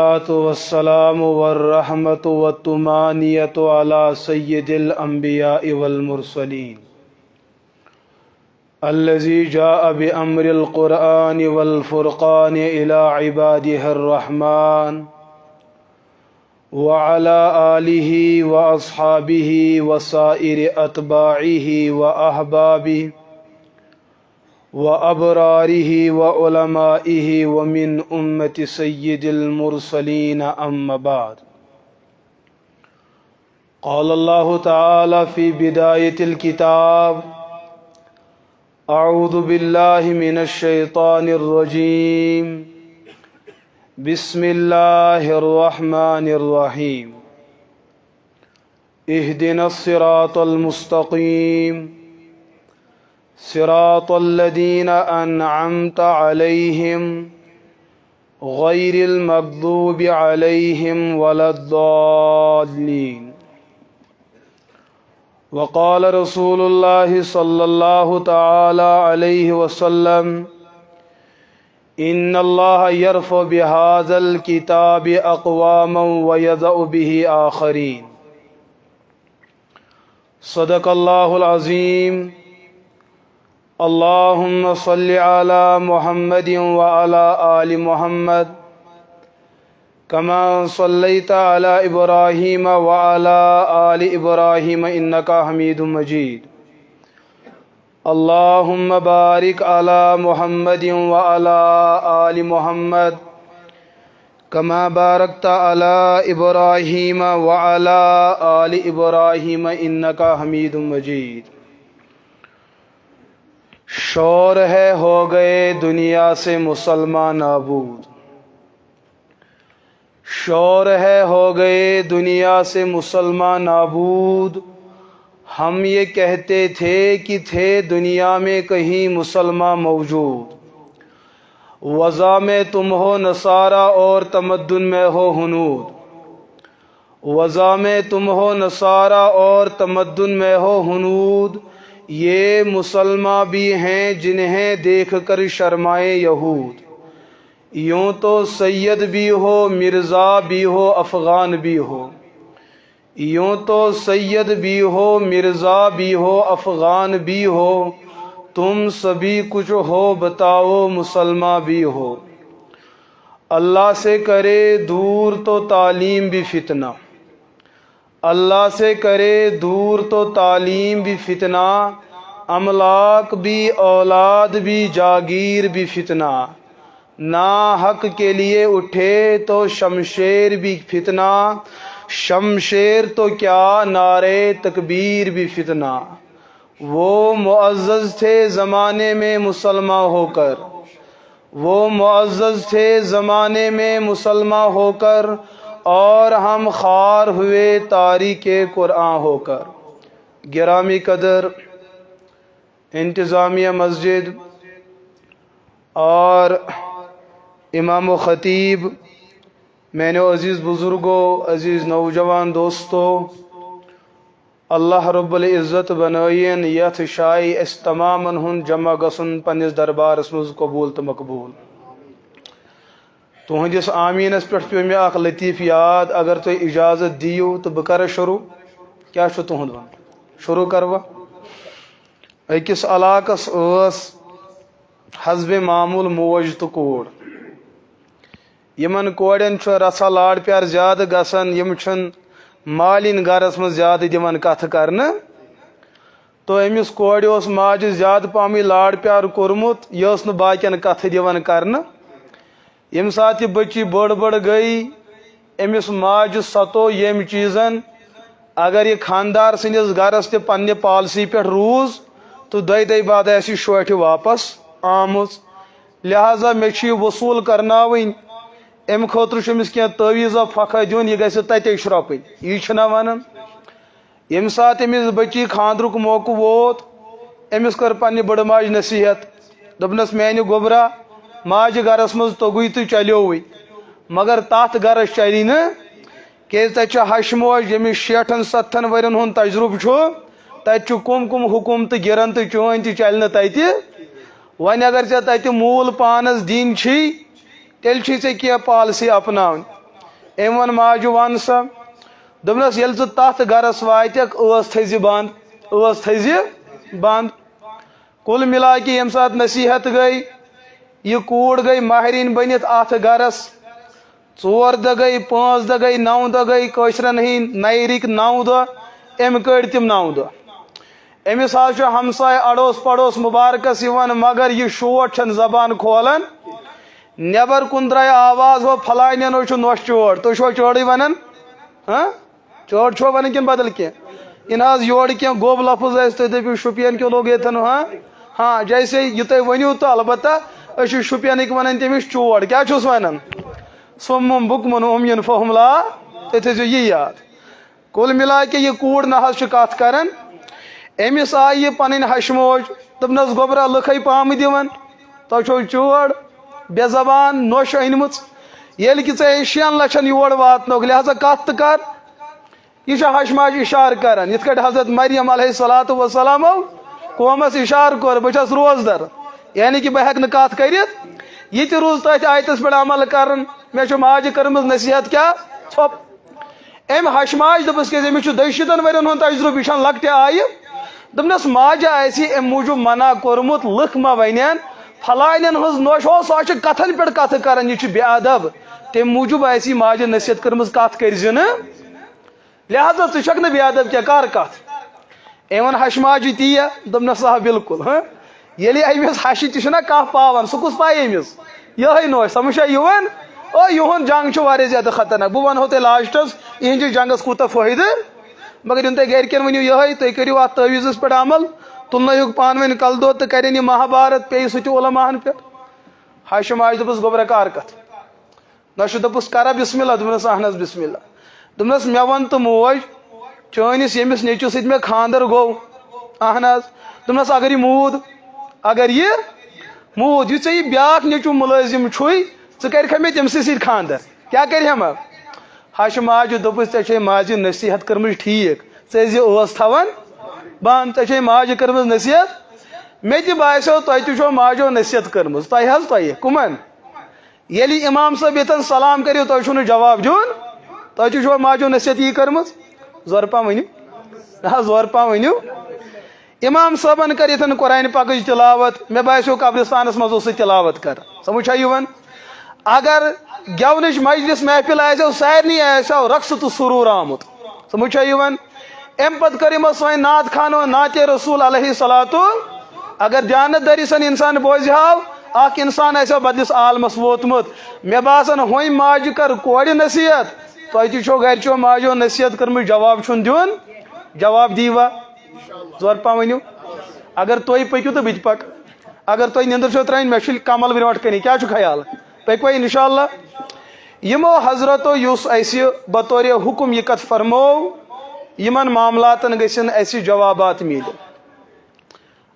والسلام والرحمة والطمانية على سيد الأنبياء والمرسلين الذي جاء بأمر القرآن والفرقان إلى عباده الرحمن وعلى آله وأصحابه وسائر أتباعه وأحبابه وأبراره وعلمائه ومن أمة سيد المرسلين أما بعد. قال الله تعالى في بداية الكتاب: أعوذ بالله من الشيطان الرجيم، بسم الله الرحمن الرحيم. اهدنا الصراط المستقيم صراط الذين أنعمت عليهم غير المغضوب عليهم ولا الضالين. وقال رسول الله صلى الله تعالى عليه وسلم: إن الله يرفع بهذا الكتاب أقواما ويضع به آخرين. صدق الله العظيم. اللهم صل على محمد وعلى آل محمد كما صليت على إبراهيم وعلى آل إبراهيم إنك حميد مجيد. اللهم بارك على محمد وعلى آل محمد كما باركت على إبراهيم وعلى آل إبراهيم إنك حميد مجيد. شور ہے ہو گئے دنیا سے مسلمان نابود، شور ہے ہو گئے دنیا سے مسلمان نابود. ہم یہ کہتے تھے کہ تھے دنیا میں کہیں مسلمان موجود. وضع میں تم ہو نصارہ اور تمدن میں ہو ہنود. وضع میں تم ہو نصارہ اور تمدن میں ہو ہنود. یہ مسلمان بھی ہیں جنہیں دیکھ کر شرمائے یہود. یوں تو سید بھی ہو مرزا بھی ہو افغان بھی ہو. یوں تو سید بھی ہو مرزا بھی ہو افغان بھی ہو. تم سبھی کچھ ہو بتاؤ مسلمان بھی ہو. اللہ سے کرے دور تو تعلیم بھی فتنہ. اللہ سے کرے دور تو تعلیم بھی فتنہ. املاک بھی اولاد بھی جاگیر بھی فتنہ. نا حق کے لیے اٹھے تو شمشیر بھی فتنہ. شمشیر تو کیا نعرے تکبیر بھی فتنہ. وہ معزز تھے زمانے میں مسلمان ہو کر. وہ معزز تھے زمانے میں مسلمان ہو کر. اور ہم خوار ہوئے تاریخ قرآن ہو کر. گرامی قدر انتظامیہ مسجد اور امام و خطیب، میانو عزیز بزرگوں، عزیز نوجوان دوستو، اللہ رب العزت بنائین یتھ شائی اس تمامن ہن جمع گسن پنس دربارس مز قبول تو مقبول. تہندس آمینس پہ پیو مے اخ لطیف یاد. اگر تھی اجازت دیو تو بہ کر شروع. کیا تہد ون شروع کروا؟ اکس علاقس حسب معمول موج تو کوڑ. یمن کوڑن رژھا لاڑ پیار زیادہ گسان. یم چھن مالین گرس من زیادہ دِوان کتھ کرنے. تو امس کورِ اوس ماجہ زیادہ پہم لاڑ پیار کورمت. یہ ٲس نہٕ باقین کتھ دِوان کرنے. یم سات یہ بچی بڑ بڑ گئی امس ماجہ ستو یم چیزن. اگر یہ خاندار سندس گرس تہ پنہ پالسی پہ روز تو دے بعد آسہ شوٹھ واپس آمت. لہذا مے چھ وصول کرناوین. ام خاطر چھمس کینٛہہ تعویذہ پھکھہ دیُن. یہ گژھِ تتے شرۄپٕنۍ. یی چھنا ونان. یم سات امس بچی خاندرک موقع ووت امس کر پنہ بڑ ماج نصیحت. دوپنس میانہ گوبرا ماجہ گرس مز توگُے تو چلیوٕے مگر تات گرس چلی نا کیاز تتہ ہش موج یمس 60-70 ورین ہند تجربہ چھُ. تتہ کم کم حکومت گرن تو چون تہ چل نا تتہ. ون اگر ٹھیک تتہ مول پانس دین چھی تیل چھی ٹھیک کی پالسی اپناون. أمۍ ووٚن ماجہِ وَن سا دوٚپنَس ییٚلہِ ژٕ تَتھ گَرَس واتٮ۪کھ ٲس تھٲیزِ بنٛد کُل مِلا کہِ ییٚمہِ ساتہٕ نصیٖحت گٔے یہِ کوٗر گٔے ماہریٖن بٔنِتھ اَتھ گَرَس 4 دۄہ گٔے 5 دۄہ گٔے 9 دۄہ گٔے کٲشرٮ۪ن ہٕنٛدۍ نَیہِ رِکۍ 9 دۄہ أمۍ کٔڑۍ تِم 9 دۄہ أمِس حظ چھُ ہمساے اڑوس پڑوس مُبارکَس یِوان مگر یہِ شوٹ چھَنہٕ زبان کھولان نٮ۪بر کُن درٛاے آواز ہو پھلانٮ۪ن چھُ نۄش چور تُہۍ چھُوا چورٕے وَنان چور چھُوا وَنان کِنہٕ بدل کینٛہہ یِنہٕ حظ یورٕ کینٛہہ گوٚب لفظ آسہِ تُہۍ دٔپِو شُپین کیوں لوگ ییٚتھَن ہاں جیسے یہِ تُہۍ ؤنِو تہٕ البتہ أسۍ چھِ شُپینٕکۍ وَنان تٔمِس چور کیٛاہ چھُس وَنان سومُم بُکمُن اُمیُن فہم لا تُہۍ تھٲیزیو یہِ یاد کُل مِلا کہِ یہِ کوٗر نہ حظ چھِ کَتھ کَران أمِس آیہِ یہِ پَنٕنۍ ہَشہِ موج دوٚپنَس گۄبرا لُکھَے پامہٕ دِوان تۄہہِ چھو چور بے زبان نۄش أنمٕژ ییٚلہِ کہِ ژےٚ 6 لَچھَن یور واتنوکھ لہذا کَتھ تہٕ کَر یہِ چھِ ہَشہِ ماجہِ اِشارٕ کَران یِتھ کٲٹھۍ حضرت مریم علیہ الصلاۃ وسلامو قومَس اِشارٕ کوٚر بہٕ چھَس روزدَر یعنی کہِ بہٕ ہٮ۪کہٕ نہٕ کَتھ کٔرِتھ یہِ تہِ روٗز تٔتھۍ آیتَس پٮ۪ٹھ عمل کَرُن مےٚ چھُ ماجہِ کٔرمٕژ نصیٖحت کیٛاہ ژھۄپ أمۍ ہَشہِ ماجہِ دوٚپُس کیٛازِ أمِس چھُ 2 ؤرۍیَن ہُنٛد تجرُبہٕ یہِ چھَنہٕ لۄکٹہِ آیہِ دوٚپنَس ماجہِ آسہِ اَمہِ موٗجوٗب منع کوٚرمُت لُکھ ما وَنن پھلانٮ۪ن ہٕنٛز نۄش ہو سُہ چھِ کَتھَن پٮ۪ٹھ کَتھٕ کَران یہِ چھُ بے اَدب تَمہِ موٗجوٗب آسہِ یہِ ماجہِ نصیحت کٔرمٕژ کَتھ کٔرۍزِ نہٕ لہذا ژٕ چھَکھ نہٕ بے اَدب کینٛہہ کَر کَتھ أمۍ ووٚن ہَشہِ ماجہِ تی دوٚپنَس آ بِلکُل ییٚلہِ أمِس ہَشہِ تہِ چھُنہ کانٛہہ پاوان سُہ کُس پاے أمِس یِہوٚے نۄش سَمٕجھ چھا یِوان یِہُنٛد جنٛگ چھُ واریاہ زیادٕ خطرناک بہٕ وَنہو تۄہہِ لاسٹَس یِہِنٛدِس جنٛگَس کوٗتاہ فٲیدٕ مگر یِم تۄہہِ گَرِکٮ۪ن ؤنِو یِہوٚے تُہۍ کٔرِو اَتھ تٲویٖزَس پٮ۪ٹھ عمل تُلنٲیہُکھ پانہٕ ؤنۍ کَلہٕ دود تہٕ کَرن یہِ مہابھارت پیٚیہِ سُہ تہِ عُلماہَن پٮ۪ٹھ ہَشہِ ماجہِ دوٚپُس گۄبرا کَر کَتھ نۄشہِ دوٚپُس کَرا بِسمہِ اللہ دوٚپنَس اہن حظ بِسمہِ اللہ دوٚپنَس مےٚ وَن تہٕ موج چٲنِس ییٚمِس نیٚچوِس سۭتۍ مےٚ خاندَر گوٚو اہن حظ دوٚپنَس اگر یہِ موٗد یہِ ژےٚ یہِ بیٛاکھ نیٚچوٗ مُلٲزِم چھُے ژٕ کَرِکھا مےٚ تٔمۍ سٕے سۭتۍ خاندَر کیٛاہ کَرِہَم ہَشہِ ماجہِ دوٚپُس ژےٚ چھے ماجہِ نصیٖحت کٔرمٕژ ٹھیٖک ژٕ ٲسۍ زِ ٲس تھاوان بنٛد ژےٚ چھے ماجہِ کٔرمٕژ نصیٖحت مےٚ تہِ باسیو تۄہہِ تہِ چھو ماجو نصیٖحت کٔرمٕژ تۄہہِ حظ تۄہہِ کٕمَن ییٚلہِ اِمام صٲب ییٚتٮ۪ن سلام کٔرِو تۄہہِ چھُو نہٕ جواب دیُن تۄہہِ تہِ چھو ماجو نصیٖحت یی کٔرمٕژ زورٕ پَہم ؤنِو زورٕ پَہم ؤنِو اِمام صٲبَن کٔر ییٚتٮ۪ن قۄرانہِ پاکٕچ تِلاوت مےٚ باسیو قبرِستانَس منٛز اوس سُہ تِلاوت کَران سَمٕجھ چھا یِوان اگر گٮ۪ونٕچ مجلِس محفِل آسیو سارنٕے آسیو رقصہٕ تہٕ سروٗر آمُت سَمٕجھ چھا یِوان اَمہِ پَتہٕ کٔر یِمو سٲنۍ نعت خانو نعتِ رسوٗل علیہ صلاتُ اگر دیانت دٲری سان اِنسان بوزِ ہاو اکھ اِنسان آسیو بدلِس عالمَس ووتمُت مےٚ باسان ہوٚمۍ ماجہِ کٔر کورِ نصیٖحت تۄہہِ تہِ چھو گرِچو ماجو نصیٖحت کٔرمٕژ جواب چھُنہٕ دیُن جواب دیٖوا زورٕ پَہم ؤنِو اگر تُہۍ پٔکِو تہٕ بہٕ تہِ پَکہٕ اگر تۄہہِ نِندٕر چھو ترٛٲوِنۍ مےٚ چھُ کمل برونٛٹھ کَنی کیٛاہ چھُ خیال پٔکۍوا اِنشاء اللہ یِمو حضرتو یُس اَسہِ بطورِ حُکُم یہِ کَتھ فرموو یِمن معاملاتن گٔژھِنۍ اَسہِ جوابات میلٕنۍ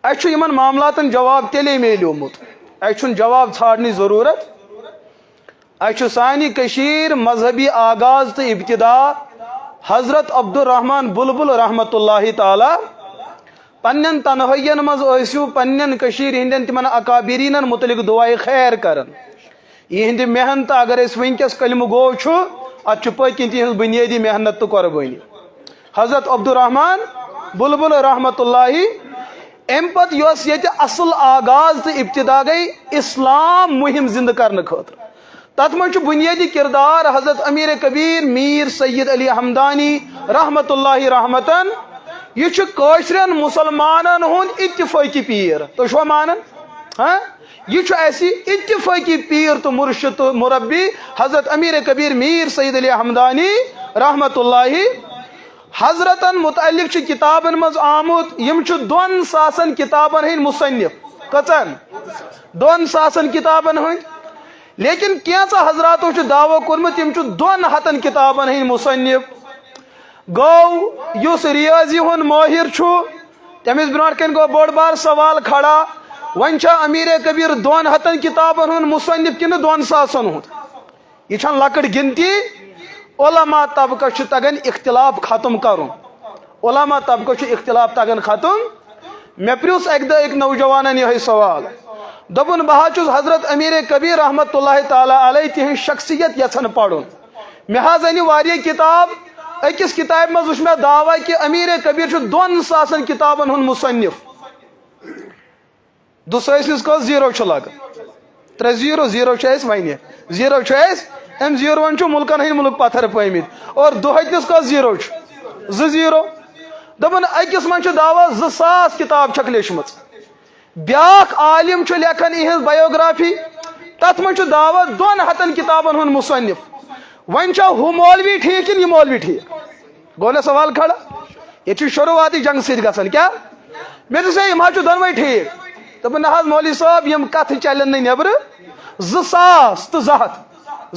اَسہِ چھُ یِمن معاملاتن جواب تیٚلے میلیومُت اَسہِ چھُنہٕ جواب ژھانڈنٕچ ضروٗرت اَسہِ چھُ سانہِ کٔشیٖر مذہبی آغاز تہٕ ابتدا حضرت عبدالرحمان بُلبُل رحمتہ اللہ تعالیٰ پننٮ۪ن تنہٲیین منٛز ٲسِو پننٮ۪ن کٔشیٖرِ ہٕنٛدٮ۪ن تِمن اکابریٖنن مُتعلِق دُعایہِ خیر کران یِہنٛدِ محنتہٕ اگر أسۍ وٕنکیٚس کلمہٕ گوٚو چھُ اتھ چھُ پٔتۍ کِنۍ تِہنٛز بُنیٲدی محنت تہٕ قۄربٲنی حضرت عبدالرحمان بُلبُل رحمتہ اللہ امہِ پتہٕ یۄس ییٚتہِ اصل آغاز تہٕ ابتدا گٔے اسلام مُہِم زِندٕ کرنہٕ خٲطرٕ تتھ منٛز چھُ بُنیٲدی کردار حضرت امیر کبیٖر میٖر سید علی ہمدانی رحمتہ اللہ رحمتن یہِ چھُ کٲشرٮ۪ن مُسلمانن ہُنٛد اتفٲقی پیٖر تُہۍ چھُوا مانان یہِ چھُ اسہِ اتفٲقی پیٖر تہٕ مُرشِد تہٕ مُربی حضرت امیر کبیٖر میٖر سید علی ہمدانی رحمتہ اللہ حضرتن متعلق چھُ کِتابن منٛز آمُت یِم چھِ 2,000 کِتابن ہٕنٛدۍ مُصنِف کٔژن 2,000 کِتابن ہٕنٛدۍ لیکن کینٛژھا حضراتو چھُ دعویٰ کوٚرمُت یِم چھِ 200 کِتابن ہٕنٛدۍ مُصنِف گوٚو یُس ریاضی ہُنٛد مٲہِر چھُ تٔمِس برونٛٹھ کَنۍ گوٚو بوٚڑ بار سوال کھڑا وۄنۍ چھا امیر کبیٖر 200 کِتابن ہُنٛد مُصنِف کِنہٕ 2,000 ہُنٛد یہِ چھَنہٕ لۄکٕٹ گِنتی علما طبقس چھُ تگان اختِلاف ختم کرُن علما طبقس چھُ اختِلاف تگان ختم مےٚ پرٛژھ اکہِ دۄہ أکۍ نوجوانن یِہوٚے سوال دوٚپُن بہٕ حظ چھُس حضرت امیر کبیٖر رحمتہ اللہ تعالیٰ علیہ تِہنٛز شخصیت یژھان پرُن مے حظ انہِ واریاہ کتاب أکِس کتابہِ منٛز وٕچھ مےٚ دعوا کہِ أمیٖر کبیٖر چھُ 2,000 کتابن ہُنٛد مُصنِف دُسٲسِس کٔژ زیٖرو چھُ لگان 3 زیٖرو چھُ اَسہِ وَنہِ زیٖرو چھُ اَسہِ أمۍ زیٖروَن چھُ مُلکن ہٕنٛدۍ مُلک پتھر پٲمٕتۍ اور دُہٲتِس کٔژ زیٖرو چھُ 2 زیٖرو دپان أکِس منٛز چھُ دعوا 2,000 کتاب چھکھ لیچھمٕژ بیٛاکھ عالم چھُ لیکھان یِہنٛز بایوگرافی تتھ منٛز چھُ دعوا 200 کتابن ہُنٛد مُصنِف وۄنۍ چھا ہُہ مولوی ٹھیٖک کِنہٕ یہِ مولوی ٹھیٖک گوٚو نا سوال کھڑا ییٚتہِ چھُ شروعاتی جنگ سۭتۍ گژھان کیٛاہ مےٚ دِژے یِم حظ چھُ دۄنوَے ٹھیٖک دپان نہ حظ مولوی صٲب یِم کتھٕ چلن نہٕ نیبرٕ 2,000 تہٕ 200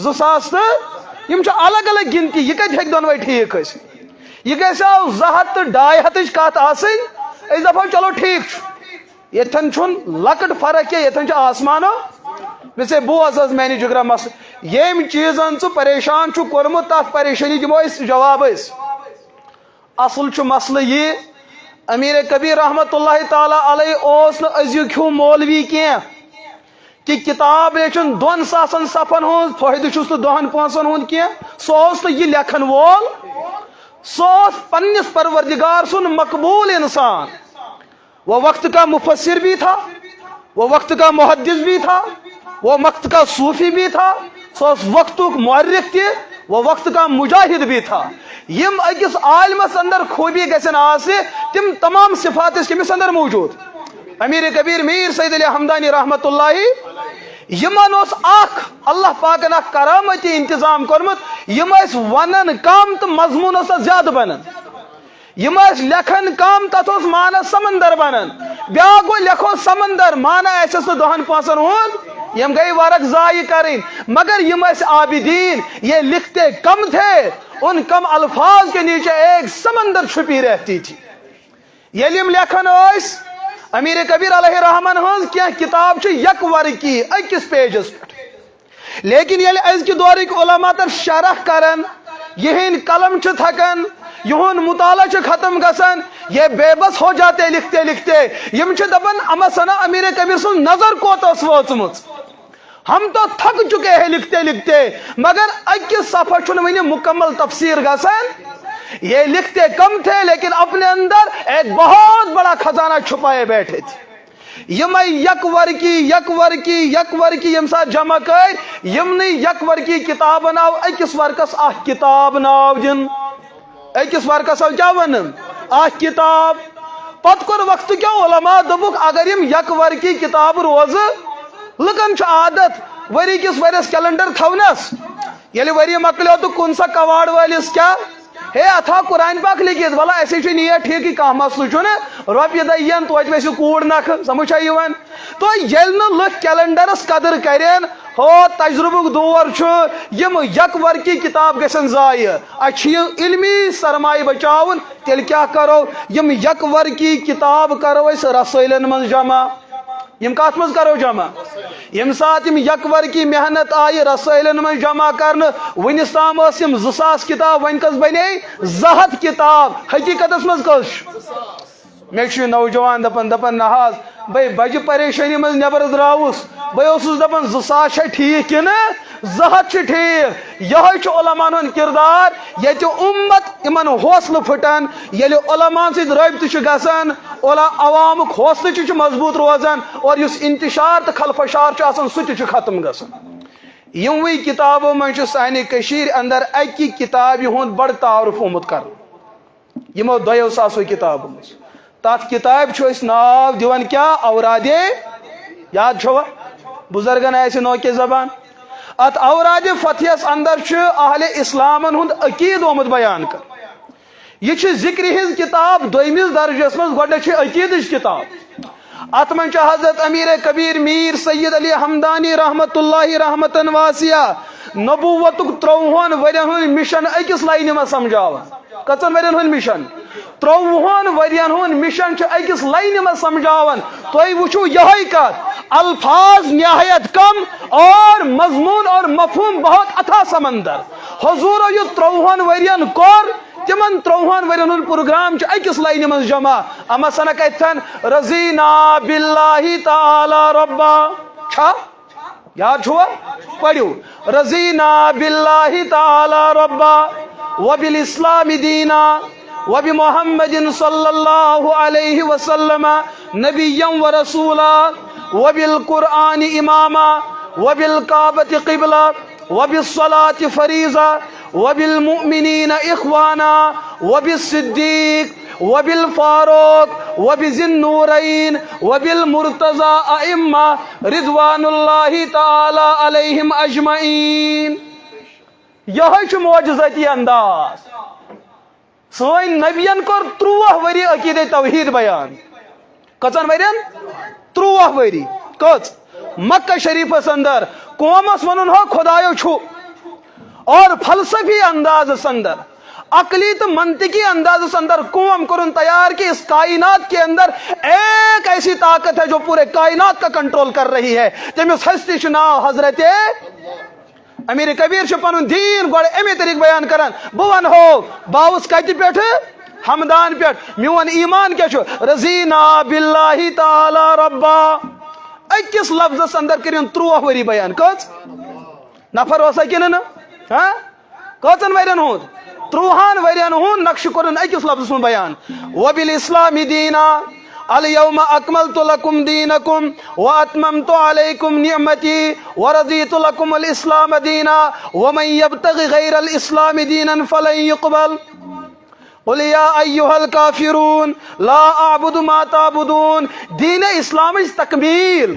2,000 تہٕ یِم چھِ الگ الگ گنتی یہِ کتہِ ہیٚکہِ دۄنوَے ٹھیٖک ٲسِتھ یہِ گژھِ 200 تہٕ 250 کتھ آسٕنۍ أسۍ دپو چلو ٹھیٖک چھُ ییٚتھن چھُنہٕ لۄکٕٹ فرق کینٛہہ ییٚتھن چھُ آسمانو مےٚ ژے بوز حظ میانہِ جگرا مسلہٕ ییٚمۍ چیٖزن ژٕ پریشان چھُ کوٚرمُت تتھ پریشٲنی دِمو أسۍ جواب أسۍ اصل چھُ مسلہٕ یہِ أمیٖر کبیٖر رحمتہ اللہ تعالیٰ علیہ اوس نہٕ أزیُک ہیوٗ مولوی کینٛہہ کہ کتاب لیچھن 2,000 صفن ہُنٛد فٲیدٕ چھُس نہٕ 2 پونٛسن ہُنٛد کینٛہہ سُہ اوس نہٕ یہِ لیکھن وول سُہ اوس پننِس پروردگار سُنٛد مقبوٗل انسان وہ وقت کا مفسر بھی تھا وہ وقت کا محدث بھی تھا وہ وقت کا صوفی بھی تھا سُہ اوس وقتُک مؤرخ تہِ وہ وقت کا مجاہد بھی تھا یم أکِس عالمس اندر خوٗبی گژھن آسہِ تِم تمام صفات ٲسۍ کٔمِس اندر موٗجوٗد أمیٖر کبیٖر میٖر سید علی حمدانی رحمتہ اللہ یِمن اوس اکھ اللہ پاکن اکھ کرامتی انتظام کوٚرمُت یِم ٲسۍ ونان کم تہٕ مضموٗن اوس تتھ زیادٕ بنان یِم ٲسۍ لیکھان کم تتھ اوس مانا سمندر بنان بیاکھ گوٚو لیکھو سمندر مانا آسٮ۪س نہٕ 2 پونٛسن ہُنٛد یم گئی ورق ضایع کرٕنۍ مگر یم ٲسۍ عابدین یہ لکھتے کم تھے ان کم الفاظ کے نیچے ایک سمندر چھپی رہتی تھی ییٚلہِ یم لیکھان ٲسۍ أمیٖر کبیٖر علیہ رحمن ہٕنٛز کینٛہہ کتاب چھِ یک ورقی أکِس پیجس پٮ۪ٹھ لیکن ییٚلہِ أزکہِ دورٕکۍ علما تتھ شرح کران یِہنٛدۍ قلم چھِ تھکان یِہُنٛد مطالعہ چھُ ختم گژھان یہ بے بس ہو جاتے لکھتے لکھتے یم چھِ دپان اما سنا أمیٖر کبیٖر سٕنٛز نظر کوٚت ٲس وٲژمٕژ ہم تو تھک چکے ہیں لکھتے لکھتے مگر أکِس صفحہ چھُنہٕ وُنہِ مکمل تفسیر گژھان یہ لکھتے کم تھے لیکن اپنے اندر ایک بہت بڑا خزانہ چھپائے بیٹھے تھے یمے یک ورقی یم ساتھ جمع کر یمنٕے یک ورقی کتابن آو أکِس ورقس اکھ کتاب ناو دِن أکِس ورقس آو کیٛاہ ونن اکھ کتاب پتہٕ کوٚر وقت کیٛاہ علما دوٚپُکھ اگر یم یک ورقی کتاب روزٕ لُکن چھُ عادت ؤری کِس ؤرِیس کیلنڈر تھاونس ییٚلہِ ؤری مۄکلیو تہٕ کُن سا کواڑ وٲلِس کیٛاہ ہے اتھ آو قرآن پاک لیکھِتھ ولا اسے چھُ نیٹ ٹھیٖکٕے کانٛہہ مسلہٕ چھُنہٕ رۄپیہِ دہ یِن توتہِ ویسِو کوٗر نکھٕ سمجھ چھا یِوان تو ییٚلہِ نہٕ لُکھ کیلنڈرس قدر کرن ہو تجربُک دور چھُ یم یک ورقی کتاب گژھن ضایع اسہِ چھُ یہِ علمی سرمایہ بچاوُن تیٚلہِ کیٛاہ کرو یم یک ورقی کتاب کرو أسۍ رسٲیلن منٛز جمع یم کتھ منٛز کرو جمع یم سات یم یک ورقی محنت آیہِ رسٲیلن منٛز جمع کرنہٕ وُنِس تام ٲس یم 2,000 کتاب وۄنۍ کٔژ بنے 200 کتاب حقیقتس منٛز کٔژ چھُ مےٚ چھُ نوجوان دپان نہ حظ بے بجہِ پریشٲنی منٛز نیبر درٛاوُس بے اوسُس دپان 200 چھا ٹھیٖک کِنہٕ 200 چھُ ٹھیٖک یِہوے چھُ علماہن ہُنٛد کردار ییٚتہِ اُمت یِمن حوصلہٕ پھٕٹان ییٚلہِ علماہن سۭتۍ رٲبطہٕ چھُ گژھان عوامُک حوصلہٕ تہِ چھُ مضبوٗط روزان اور یُس انتشار تہٕ خلفشار چھُ آسان سُہ تہِ چھُ ختم گژھان یِموٕے کتابو منٛز چھُ سانہِ کٔشیٖرِ اندر اکہِ کتابہِ ہُنٛد بڑٕ تعارُف آمُت کرنہٕ یِمو 200 کتابو منٛز تتھ کتابہِ چھُ أسۍ ناو دِوان کیٛاہ اورادِ یاد چھوا بُزرگن آسہِ نوکے زبان ات اورادِ فتحس اندر چھُ اہلِ اسلامن ہُنٛد عقیٖدٕ آمُت بیان کر یہ چھِ ذکرِ ہٕنٛز کتاب 2مِس درجس منٛز گۄڈنیٚتھ چھِ عقیٖدٕچ کتاب ات منٛز چھُ حضرت أمیٖر کبیٖر میٖر سید علی حمدانی رحمتہ اللہ رحمتن واسعہ نبوتُک 30 ؤرین ہُنٛد مشن أکِس لاینہِ منٛز سمجھاوان کٔژن ؤرین ہُنٛد مشن 30 ؤرین ہُنٛد مشن چھُ أکِس لاینہِ منٛز سمجھاوان تُہۍ وٕچھِو یِہوے کتھ الفاظ نہایت کم اور مضمون اور مفہوم بہت اتھا سمندر حضورو یہ 30 ؤرین کوٚر تمن 30 ؤرین ہُنٛد پروگرام چھُ أکِس لاینہِ منٛز جمع اما سنا کتھن رضینا باللہ تعالی ربا چھا یاد چھوا پڑھو رضینا باللہ تعالی ربا وبالاسلام دینا وبمحمد صلی اللہ علیہ وسلم نبیا ورسولا وبالقرآن اماما وبالکعبۃ قبلہ وبالصلاة فریضہ وبالمؤمنین اخوانا وبالصدیق وبالفاروق وبذی النورین وبالمرتضی ائمہ رضوان اللہ تعالی علیہم اجمعین. یہ معجزتی انداز سن نبین کور 30 وری عقیدہ توحید بیان. کچن ورین 30 وری کچ مکہ شریفس اندر قومس ون ہو خدایو چھو اور فلسفی انداز اندر عقلی تو منطقی انداز اندر قوم کرن تیار کہ اس کائنات کے اندر ایک ایسی طاقت ہے جو پورے کائنات کا کنٹرول کر رہی ہے. تمس ہستی ناو حضرت امیر کبیر پن دین گوڑ امی طریق بیان کران. بہ ون ہو باؤس کت پہ ہمدان پہ میون ایمان کیا رضینا باللہ تعالی ربا. اکس لفظ اندر کرن 30 وری بیان. کچ نفر وسا کن کچن ورین ہند 30 ورین ہند نقش کرن اکس لفظ من بیان. وبالاسلام دینا اليوم اکملت لکم دینکم واتممت علیکم نعمتی ورضیت لکم الاسلام دینا ومن یبتغ غیر الاسلام دینا فلن يقبل قل یا ایها الکافرون لا اعبد ما تعبدون. دین اسلام تکمیل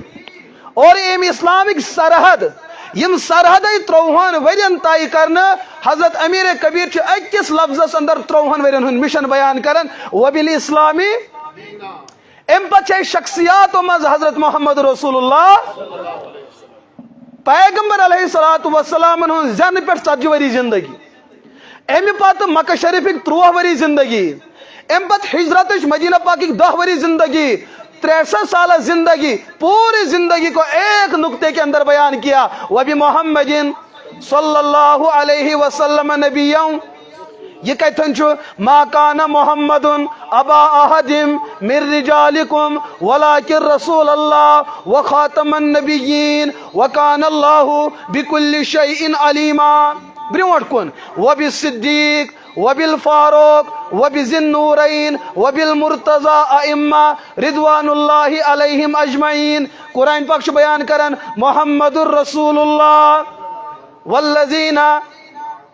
اور ام اسلامک سرحد یم سرحد 30 ورین طے کرنا حضرت امیر کبیر اکس لفظس اندر 30 ورین ہند مشن بیان کران. وبالاسلامی ام پتہ شخصیات مز حضرت محمد رسول اللہ پیغمبر علیہ الصلوۃ والسلام ہن زن پہ 40 وری زندگی. ام پتہ مکہ شریفک 30 وری زندگی. ام پتہ ہجرت مدینہ پاک 10 وری زندگی. 63 سالہ زندگی پوری زندگی کو ایک نقطے کے اندر بیان کیا. وبمحمد صلی اللہ علیہ وسلم نبیا. یہ کہتن ما کان محمد ابا احد من رجالکم ولکن رسول اللہ وخاتم النبیین وکان اللہ بکل شیء علیما. برونٹ کن وبالصدیق وبالفاروق وبذی النورین وبالمرتضی ائمہ رضوان اللہ علیہم اجمعین. قرآن پاک بیان کرن محمد الرسول اللہ والذین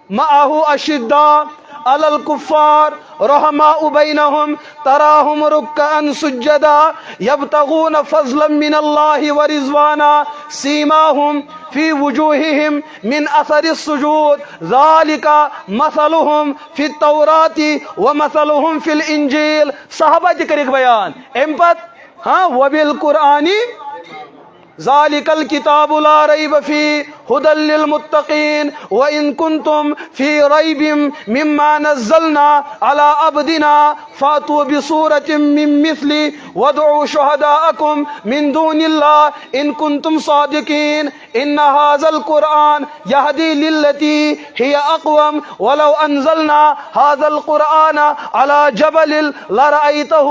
معه اشداء على الكفار رحماء بينهم تراهم ركعا سجدا يبتغون فضلا من الله ورضوانا سيماهم في وجوههم من اثر السجود ذلك مثلهم في التوراة ومثلهم في الانجيل. صحابہ کرک بیان ام پت وبالقرآن ذالک الکتاب لا ریب فیہ ہدی للمتقین وان کنتم فی ریب مما نزلنا علی عبدنا فاتوا بسورۃ من مثلہ وادعوا شہداءکم من دون اللہ ان کنتم صادقین ان ھذا القرآن یہدی للتی ہی اقوم ولو انزلنا ھذا القرآن علی جبل لرأیتہ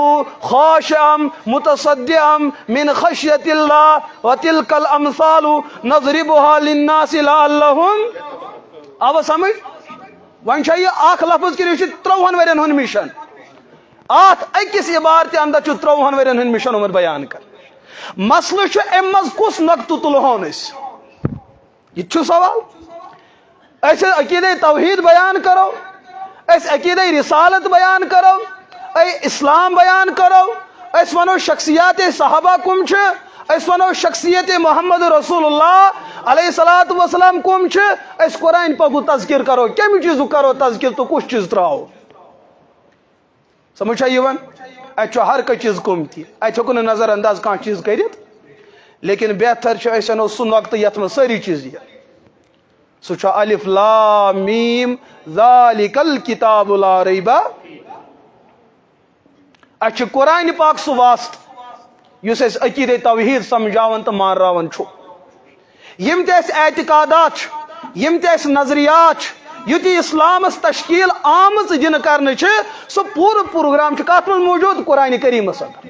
خاشعا متصدعا من خشیۃ اللہ وتلك الامثال نضربها للناس لعلهم. آو سمجھ ون یہ اخ لفظ کہ 30 ورین ہن مشن ات اکس عبارت اندر 30 ورین ہن مشن عمر بیان کر. مسئلہ امز کس نقطہ تلہون یہ سوال. اس عقیدہ توحید بیان کرو, اس عقیدہ رسالت بیان کرو, اسلام بیان کرو, اس ونو شخصیات صحابہ کم چھ, اس ونو شخصیت محمد رسول اللہ علیہ الصلوۃ والسلام کم چھ, اس قرآن پاک تذکر کرو. کمی چیز کرو تذکر تو کچھ چیز تراؤ. سمجھا یہ ون اتھ ہر کچھ چیز کم تھی اتھ ہکو نظر انداز کان چیز کرت, لیکن بہتر چھ انو سہ نقطہ یت من ساری چیز یہ سہ چھ الف لام میم ذالک الکتاب لا ریب. اچھ قرآن پاک سہ واسط یس اس عقیدہ توحید سمجھاون تو مانراون چھو. یم تہ اس اعتقادات یم تہ اس نظریات یتی اسلام اس تشکیل آمز دن کرنے چھ سو پور پروگرام چھ کات من موجود قرآن کریم اندر.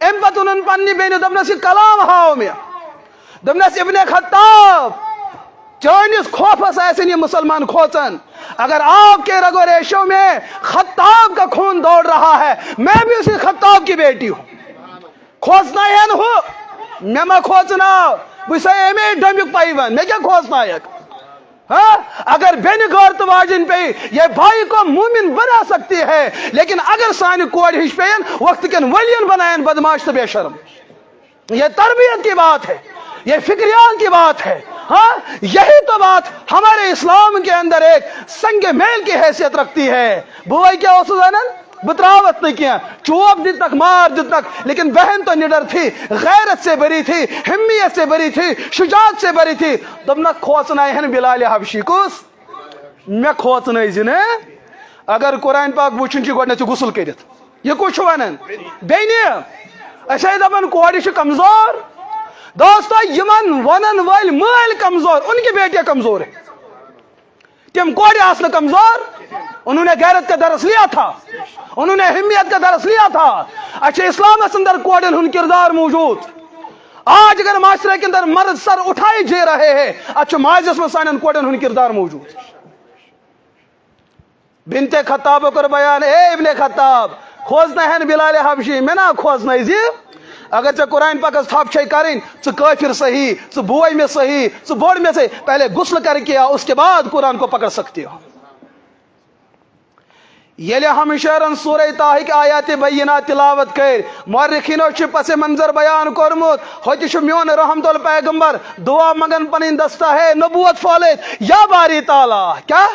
ام پتہ ان پنہ بین دپنس یہ کلام ہاو میں دپنس ابن خطاب چانس خوفس آسن یہ مسلمان کھوچن اگر آپ کے رگو ریشوں میں خطاب کا خون دوڑ رہا ہے میں بھی اسی خطاب کی بیٹی ہوں کھوچنا ہے ہو میں ما کھوچنا بسا امی ڈمک پائیون میں کیا کھوچنا ہے ہاں اگر بین غیرت واجن پہ یہ بھائی کو مومن بنا سکتی ہے لیکن اگر سانی کوڑ ہش پین وقت کن ولین بنائیں بدماش تو بے شرم یہ تربیت کی بات ہے یہ فکریان کی بات ہے ہاں یہی تو بات ہمارے اسلام کے اندر ایک سنگ میل کی حیثیت رکھتی ہے بھائی کیا ہو سزانن بتراوت نہیں کیا چوب دن تک مار دن تک لیکن بہن تو نڈر تھی غیرت سے بری تھی ہمیت سے بری تھی شجاعت سے بری تھی تم نہ کھوچنا ہے بلال حبشی کس میں کھوچنا زن اگر قرآن پاک وچن کی گوڑنے غسل کرت یہ کچھ ونن بینی اچھا دپن کوڑی کمزور دوستو یمن ونن ول مال کمزور ان کی بیٹیاں کمزور ہیں تم کوڑے آسن کمزور انہوں نے غیرت کا درس لیا تھا انہوں نے ہمیت کا درس لیا تھا اچھا اسلام اندر کوڑن ہن کردار موجود آج اگر معاشرے کے اندر مرد سر اٹھائے جے رہے ہیں اچھا معاذ میں سانن کوڑن ہن کردار موجود بنت خطاب کر بیان اے ابن خطاب کھوزنا ہے بلال حبشی میں نہ کھوزنا زی اگر ژے قرآن پاک تھپ چھ کریں ژٕ کافر صحیح ژٕ بوئے میں صحیح ژٕ بوڑ میں صحیح پہلے غسل کر کے اس کے بعد قرآن کو پکڑ سکتے ہو یل ہم شعرن سورہ طٰ کی آیات بینات تلاوت کر مورخینو چھ پس منظر بیان کورمت ہوتہ چھ میون رحمت الپیغمبر دعا منگن پنن دستہ ہے نبوت پھولت یا باری تعالی کیا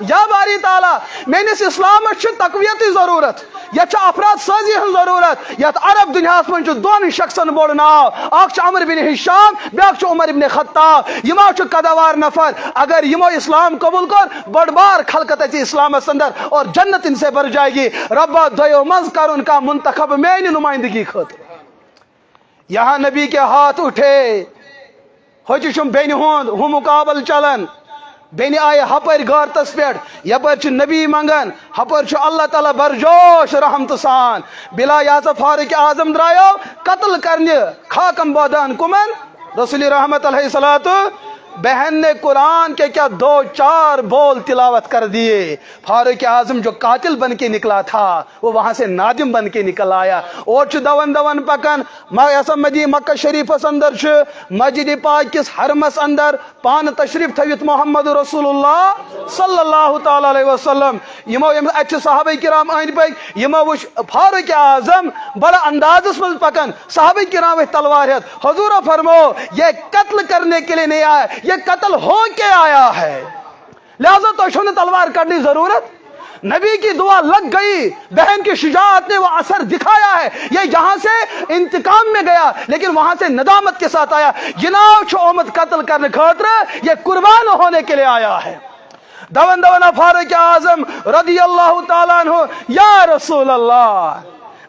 یا باری تعالی میانس اسلام تقویت ضرورت یہ افراد سازی ہن ضرورت یت عرب دنیا من دون شخصن بوڑ ناو اخ عمر بن ہشام بیاکھ عمر بن خطاب یمو قدوار نفر اگر یمو اسلام قبول کر بڑ بار خلقت اچ اسلام اندر اور جنت ان سے بھر جائے گی ربا دیو مز کرن کا منتخب میانی نمائندگی خاطر یہاں نبی کے ہاتھ اٹھے ہوچ چم بین ہند ہو مقابل چلن بین آئے ہپر غارتس پہ یپر نبی منگن ہپر اللہ تعالیٰ برجوش رحمت سان بلا یازا فاروق اعظم درایو قتل کرنے خاکم بودان کمن رسول رحمت علیہ الصلوۃ بہن نے قرآن کے کیا 2-4 بول تلاوت کر دیے فاروق اعظم جو قاتل بن کے نکلا تھا وہ وہاں سے نادم بن کے نکل آیا اور دون پکن مدی مکہ شریف اندر مسجد پاک کس حرمس اندر پان تشریف تھوت محمد رسول اللہ صلی اللہ تعالی علیہ وسلم یمو اتھ صحابہ کرام اند پک یمو وچ فاروق اعظم بڑا اندازس من پکن صحابہ کرام تلوار ہتھ حضور فرمو یہ قتل کرنے کے لیے نہیں آیا یہ قتل ہو کے آیا ہے لہذا تو نے تلوار کرنے ضرورت نبی کی دعا لگ گئی بہن کی شجاعت نے وہ اثر دکھایا ہے یہ یہاں سے انتقام میں گیا لیکن وہاں سے ندامت کے ساتھ آیا جناب اومد قتل کرنے خاطر یہ قربان ہونے کے لیے آیا ہے دون فاروق اعظم رضی اللہ تعالیٰ عنہ یا رسول اللہ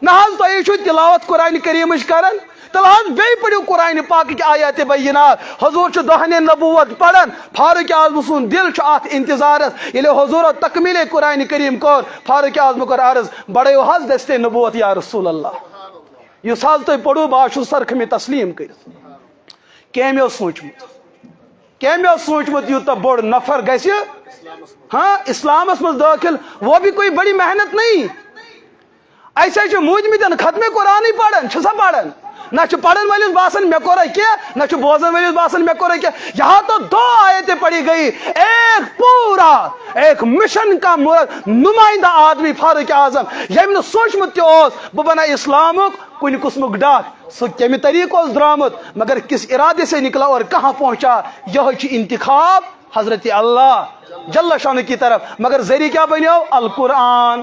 نہ تو یہ تلاوت قرآن کریم کرن تلحظ بی پڑھو قرآن پاک کی آیات بینات حضور دہن نبوت پڑھن فاروق اعظم سن دل آت انتظارت یل حضور تکمیل قرآن کریم کور فاروق اعظم کر عرض بڑے حض دستے نبوت یا رسول اللہ اس حال تھی پڑھو باشو سرخ میں تسلیم کر کیمو سوچمت یوتہ بوڑ نفر گھس ہاں اسلامس مز داخل وہ بھی کوئی بڑی محنت نہیں ایسے موجمت ختم قرآن ہی پڑھن سا پڑھن نہ پڑھن ولس باسان میں کور کیا نہ بوزن ولس باسان میں کور کیا یہاں تو 2 آیتیں پڑھی گئی ایک پورا ایک مشن کا نمائندہ آدمی فاروق اعظم یم نے سوچمت تہ بہ بنا اسلامک کن قسمک ڈاک سہ کمہ طریقہ درامت مگر کس ارادے سے نکلا اور کہاں پہنچا یہ انتخاب حضرت اللہ جل شان کی طرف مگر ذریعہ کیا بنو القرآن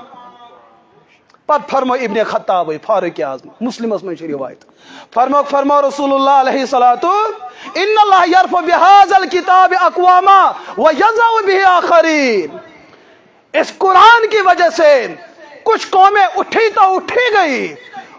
پت فرمو ابن خطاب فاروق اعظم مسلم میں روایت فرمو رسول اللہ علیہ الصلوۃ ان اللہ یرفع بهذا الكتاب اقواما ويضع به آخرین اس قرآن کی وجہ سے کچھ قومیں اٹھی تو اٹھی گئی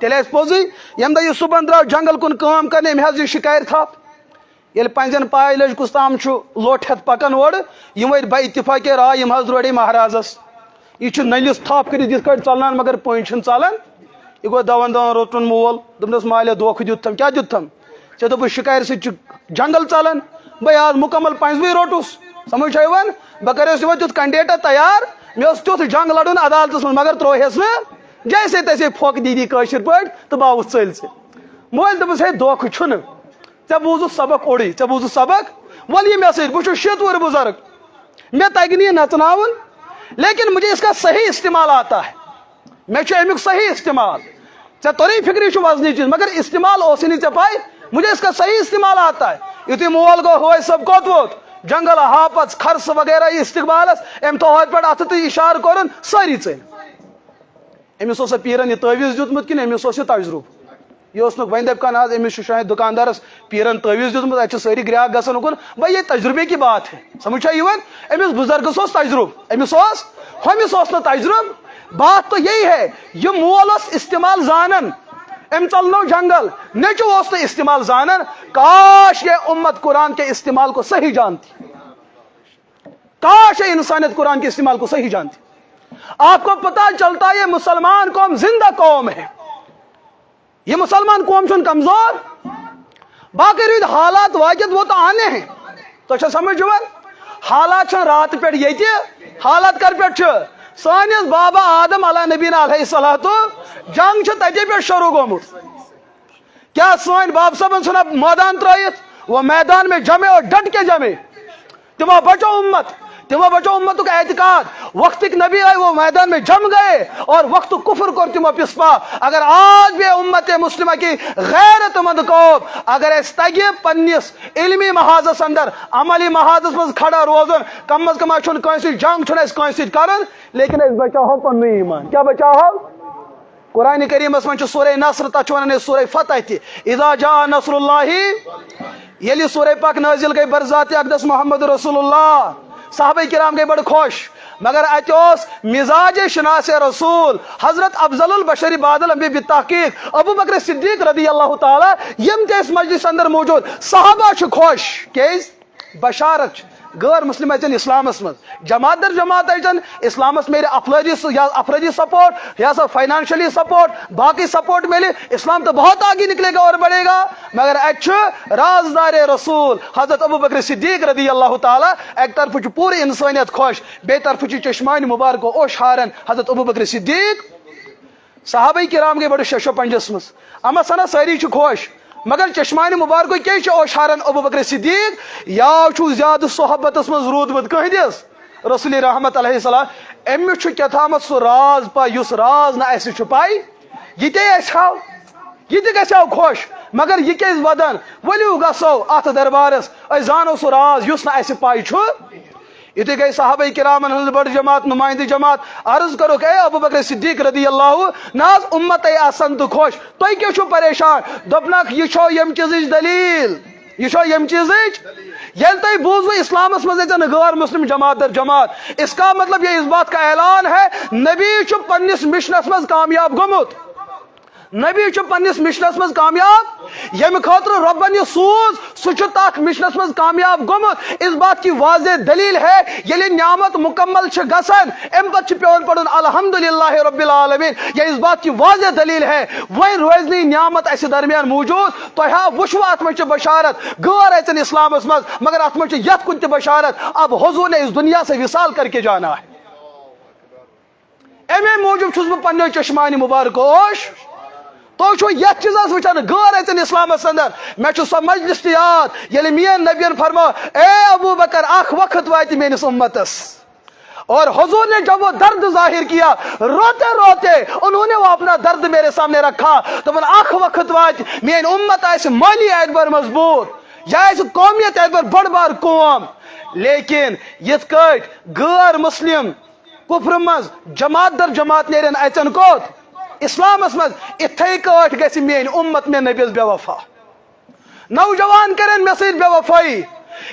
تیل پوزی یم دہ یہ صبح درو جنگل کن کام کرنے ام حض یہ شکایت تھپ یل پنزن پائے لج کس تام لوٹ ہتھ پکان اور یم ور با اتفاق رائے یم حض روڑے مہارازس یہ نلس تھپ کر یت کٹ ژلان مگر پن ژلان یہ گو دون دون روٹن مول دس مالے دھوکہ دتم کیا دتم ے دپ شکار ست جنگل ژلان بھائی آج مکمل پنجوی روٹس سمجھ چھ بہ کرس تیت کنڈیٹر تیار مے تیت جنگ لڑن عدالتس من مگر تروہس نا جیسے تیسے پھوک دیدی قشر پہ تو بہ آوس ژل سے مول دپس ہے دھوکہ چھ ے بوزت سبق اوڑی ے بوزت سبق ول یہ مے سی بہ شیت وہر بزرگ مے تگہ یہ نچناون لیکن مجھے اس کا صحیح استعمال آتا ہے مے امیک صحیح استعمال ے توری فکری وزنی چیز مگر استعمال اس ے پائی مجھے اس کا صحیح استعمال آتا ہے یتھی مول گو ہوئے سب کوت ووت جنگل ہاپت خرس وغیرہ یہ استقبالس ام توہد پہ ات اشارہ کورن ساری ژل امس اوس پیرن یہ تعویذ دیتمت کن امس اوس یہ تجربہ یہ وین دپ کان آج امس شاید دکاندارس پیرن تعویذ دیتمت اتھ ساری گراہک گھن اکن بھائی یہ تجربے کی بات ہے سمجھ امس بزرگس اوس تجربہ امس اوس نا تجربہ بات تو یہی ہے یہ مول اس استعمال زانن ام چلنو جنگل نیچو اس نے استعمال زانن کاش یہ امت قرآن کے استعمال کو صحیح جانتی کاش یہ انسانیت قرآن کے استعمال کو صحیح جانتی آپ کو پتہ چلتا یہ مسلمان قوم زندہ قوم ہے یہ مسلمان قوم چون کمزور باقی رید حالات واجد وہ تو آنے ہیں تو سمجھ حالات رات پہ یہ حالات کر پہ سانس بابا آدم علیہ نبینا علیہ الصلوۃ جنگ تتے پہ شروع گومت کیا سان باب صاحب ثنا میدان ترائیت وہ میدان میں جمے اور ڈٹ کے جمے تمو بچو امت کا اعتقاد وقت نبی آئے وہ میدان میں جم گئے اور وقت کفر کر تمو پسپا اگر آج بھی امت مسلمہ کی غیرت مند قوم اگر اس تگہ پنس علمی محاذس اندر عملی محاذس مز کھڑا روزن کم از کم چھن کنسی جنگ چھن اس کنسی کرن لیکن اس بچاؤ پن ایمان کیا بچاؤ قرآن کریم من سورہ نصر تک ونان سورہ فتح تہ اذا جاء نصر اللہ یلی سورہ پاک نازل گئی برذات اقدس محمد رسول اللہ صحابہ کرام گئی بڑے خوش مگر اتوس مزاج شناس رسول حضرت افضل البشری بعد الانبیاء بالتحقیق ابو بکر صدیق رضی اللہ تعالی یم اس مجلس اندر موجود صحابہ چھ خوش کیز بشارت غیر مسلم اچن اسلامس مز جماعت در جماعت اچن اسلامس میرے افرادی سپورٹ یا سا فائنانشلی سپورٹ باقی سپورٹ ملے اسلام تو بہت آگے نکلے گا اور بڑھے گا مگر اچھ رازدار رسول حضرت ابو بکر صدیق رضی اللہ تعالی ایک طرف پوری انسانیت خوش بے طرف چشمان مبارک اوش ہارن حضرت ابو بکر صدیق صحابہ کرام گئے بڑے ششو پنجس مز اما سنا ساری چھ خوش مگر چشمان مبارک کی اوشارن ابو بکر صدیق یا چھو زیادہ صحبت من رودمت کہدس رسول رحمت علیہ السلام امس کیا تھامت سہ راز پا اس راز نا اس پائی یہ تہ گھو خوش مگر یہ کیس ودان ولو گسو ات دربارس زانو سہ راز اس نا اس پائی یہ گئی صحابہ کرامن ہند بڑ جماعت نمائندہ جماعت عرض کرو اے ابو بکر صدیق رضی اللہ ناز امت آسن تو خوش تھی کیوں پریشان دپنک یہ چھو یم چیز دلیل یہ چھو یم چیز یل تھی بوزو اسلامس مز غیر مسلم جماعت در جماعت اس کا مطلب یہ اس بات کا اعلان ہے نبی چھ پنس مشنس مز کامیاب گومت نبی چھ پنس مشنس مز کامیاب یم خاطر ربن یہ سوز سہ تک مشنس مز کامیاب گومت اس بات کی واضح دلیل ہے یلی نعمت مکمل چھ گسن ام پت پیون پڑھن الحمدللہ رب العالمین یہ اس بات کی واضح دلیل ہے وہ روزنی نعمت اس درمیان موجود تو وشو ات مچ بشارت غیر اچن اسلامس مز مگر ات مچ یت کن تہ بشارت اب حضور نے اس دنیا سے وصال کر کے جانا ہے امی موجود چھس بہ پنو چشمانی مبارک اوش تو یت چیز وچان غیر اچن اسلامس اندر میں سو مجلس یاد یل مین نبین فرما اے ابو بکر اخ وقت وات میانس امتس اور حضور نے جب وہ درد ظاہر کیا روتے روتے انہوں نے وہ اپنا درد میرے سامنے رکھا تو بول اخ وقت وات میان امت آئے مالی اعتبار مضبوط یا قومیت اعتبار بڑ بار قوم لیکن یت کٹ غیر مسلم کفر مز جماعت در جماعت نیرن اچن کوت اسلامس مز اتھے کٹ گژھِ میٲنۍ امت مے نبیس بے وفا نوجوان کرن مے سۭتۍ بے وفٲیی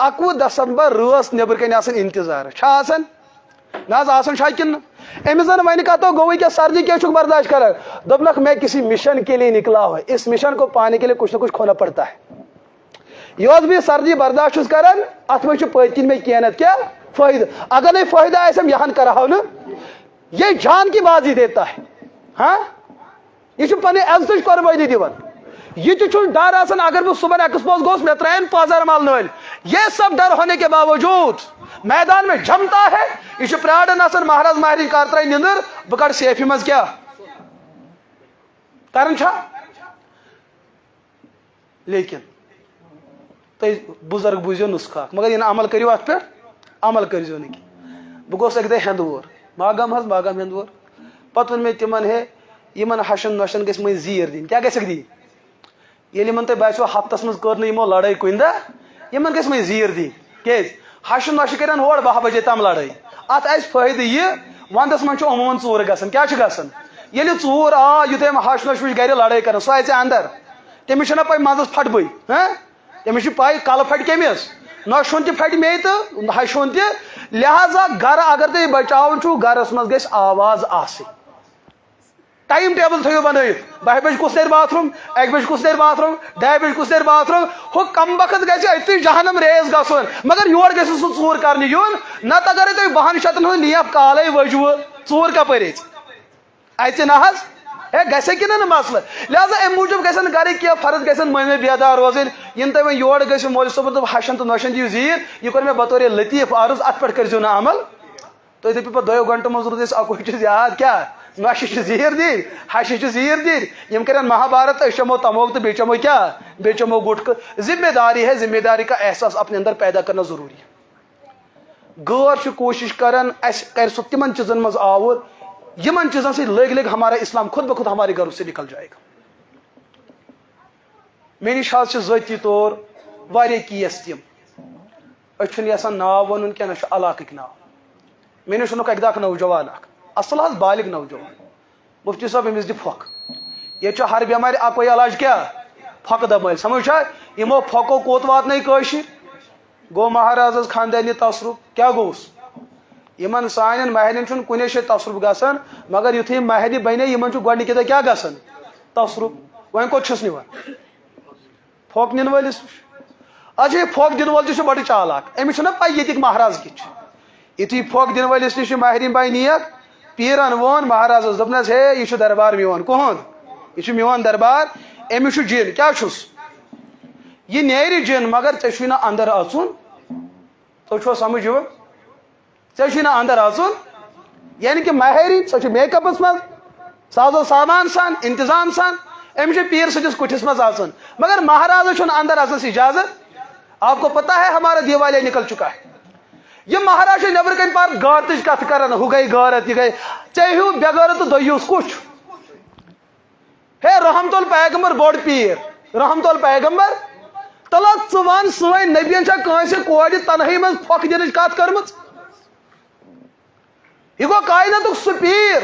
21 دسمبر رٲژ نٮ۪برٕ کَنۍ آسان اِنتظار چھا آسان نہ حظ آسان چھا کِنہٕ أمِس زن وَنہِ کَتو گوٚوٕے کیا سر جی کیا چھُکھ برداشت کران دوٚپنکھ میں کسی مشن کے لیے نکلا ہوں اس مشن کو پانے کے لیے کچھ نہ کچھ کھونا پڑتا ہے یۄس بہٕ سر جی برداشت چھُس کران اتھ منٛز چھُ پٔتۍ کِنۍ مےٚ کینٛہہ نتہٕ کیٛاہ فٲیدٕ اگر نَے فٲیدٕ آسٮ۪م یہن کرہو نہٕ یہ جان کی بازی دیتا ہے ہاں یہ چھُ پنٕنۍ عزتٕچ قۄربٲنی دِوان یہ تہِ چھُ ڈر آسان اگر بہٕ صبحن ایکسپوز گوس مےٚ ترٛایَن پازر مال نٲلۍ یہ سب ڈر ہونے کے باوجود میدان میں جمتا ہے یہ چھُ پرٛاران آسان مہراز مہرِنۍ کر ترٛایہِ نِندٕر بہٕ کڑٕ سیفہِ منٛز کیٛاہ کران چھا لیکن تُہۍ بُزرگ بوٗزِو نُسخہٕ اکھ مگر یہِ نہٕ عمل کٔرِو اتھ پٮ۪ٹھ عمل کٔرزیٚو نہٕ کینٛہہ بہٕ گوس اکہِ دۄہ ہیٚنٛدوور ماگام حظ ماگام ہیٚنٛدوور پتہٕ ووٚن مےٚ تِمن ہے یِمن ہشن نۄشن گژھِ مٔنٛزۍ زیٖر دِنۍ کیٛاہ گژھٮ۪کھ دِنۍ ییٚلہِ یِمن تۄہہِ باسیو ہفتس منٛز کٔر نہٕ یِمو لڑٲے کُنہِ دۄہ یِمن گژھِ مٔنٛزۍ زیٖر دِنۍ کیٛازِ ہشہِ نۄشہِ کرن ہور 12 بجے تام لڑٲے اتھ آسہِ فٲیدٕ یہِ ونٛدس منٛز چھُ عموٗمن ژوٗر گژھان کیٛاہ چھُ گژھان ییٚلہِ ژوٗر آو یُتھُے أمۍ ہش نۄش وٕچھ گرِ لڑٲے کران سُہ اژِ اندر تٔمِس چھنہ پاے منٛزس پھٹبٕے ہاں تٔمِس چھِ پاے کلہٕ پھٹہِ کٔمِس نۄشہِ ہُنٛد تہِ پھٹہِ مے تہٕ ہشہِ ہُنٛد تہِ لہذا گرٕ اگر تُہۍ بچاوُن چھُو گرس منٛز گژھِ آواز آسٕنۍ ٹائم ٹیبل تھٲیِو بنٲیِتھ 12 بجہِ کُس نیرِ باتھ روٗم 1 بجہِ کُس نیرِ باتھ روٗم 2 بجہِ کُس نیرِ باتھ روٗم ہُہ کم وقت گژھِ أتھی جہنم ریز گژھُن مگر یور گژھِ سُہ ژوٗر کرنہِ یُن نتہٕ اگرے تُہۍ 12 شیٚتن ہُنٛد نیپ کالے وٲجوٕ ژوٗر کپٲرۍ اژِ نہ حظ ہے گژھِ کِنہٕ نہٕ مسلہٕ لہذا امہِ موٗجوٗب گژھن گرِکۍ کینٛہہ فرد گژھن مٔنٛزۍ بیدار روزٕنۍ یِنہٕ تُہۍ وۄنۍ یورٕ گٔژھِو مولوی صٲبن دوٚپ ہشن تہٕ نۄشن دِیِو زیٖر یہِ کوٚر مےٚ بطورِ لطیٖف عرض اتھ پٮ۪ٹھ کٔرزیٚو نہٕ عمل تُہۍ دٔپِو پتہٕ 2 گنٹو منٛز روٗد اَسہِ اَکُے چیٖز یاد کیٛاہ نۄشہِ چھِ زیٖر دِنۍ ہشہِ چھِ زیٖر دِنۍ یِم کرن مہابھارت أسۍ چمو تموک تہٕ بیٚیہِ چمو کیٛاہ بیٚیہِ چمو گُٹکہٕ ذمہ داری ہے ذمہ داری کا احساس اپنے اندر پیدا کرنا ضروری غٲر چھُ کوٗشش کران اَسہِ کرِ سُہ تِمن چیٖزن منٛز آوُر یِمن چیٖزن سۭتۍ لٔگۍ لٔگۍ ہمارا اسلام خود بخود ہمارے گھروں سے نکل جائے گا مےٚ نِش حظ چھِ ذٲتی طور واریاہ کیس تِم أسۍ چھُنہٕ یژھان ناو وَنُن کینٛہہ نہ چھُ علاقٕکۍ ناو مےٚ نِش اوٚنُکھ اکہِ دۄہ اکھ نوجوان اکھ اصل حظ بالغ نوجوان مفتی صٲب أمِس دِ پھۄکھ ییٚتہِ چھُ ہر بٮ۪مارِ اکوے علاج کیٛاہ پھۄکہٕ دبٲلۍ سمجھ چھا یِمو پھۄکو کوٚت واتنٲے کٲشِر گوٚو مہارازس خاندانی تصرُف کیٛاہ گوٚوُس یِمن سانٮ۪ن مہرٮ۪ن چھُنہٕ کُنے جایہِ تصرُف گژھان مگر یُتھُے یِم مہرِ بنے یِمن چھُ گۄڈنِکہِ دۄہ کیٛاہ گژھان تصرُف وۄنۍ کوٚت چھُس نِوان پھۄکھ نِنہٕ وٲلِس اچھا یہِ پھۄکھ دِنہٕ وول تہِ چھُ بڑٕ چالاک أمِس چھُنہ پاے ییٚتِکۍ مہراز کِتھ چھِ یُتھُے پھۄکھ دِنہٕ وٲلِس نِش مہرِنۍ باے نِیَکھ پیٖرن ووٚن مہرازس دوٚپنس ہے یہِ چھُ دربار میون کُہُنٛد یہِ چھُ میون دربار أمِس چھُ جِن کیٛاہ چھُس یہِ نیرِ جِن مگر ژےٚ چھُے نہٕ اندر اژُن تُہۍ چھُوا سمجھ یِوان ژےٚ چھُے نہٕ اندر اژُن یعنی کہِ مہرِنۍ سۄ چھِ میک اپس منٛز سازو سامان سان انتظام سان أمِس چھِ پیٖر سٕنٛدِس کُٹھِس منٛز اژُن مگر مہرازس چھُنہٕ اندر اژنس اجازت آپ کو پتہ ہے ہمارا دیوالیہ نکل چکا ہے یہ مہاراج چھِ نٮ۪برٕ کَنۍ پار غٲرتٕچ کتھ کران ہُہ گٔے غٲرت یہِ گٔے ژےٚ ہیوٗ بے غٲرت تہٕ دٔیوٗس کُس چھُ ہے رحمت الپیغمبر بوٚڑ پیٖر رحمت الپیغمبر تلہ ژٕ وَن سٲنۍ نبیَن چھا کٲنٛسہِ کورِ تنہٲیی منٛز پھۄکھ دِنٕچ کتھ کٔرمٕژ یہِ گوٚو کایناتُک سُہ پیٖر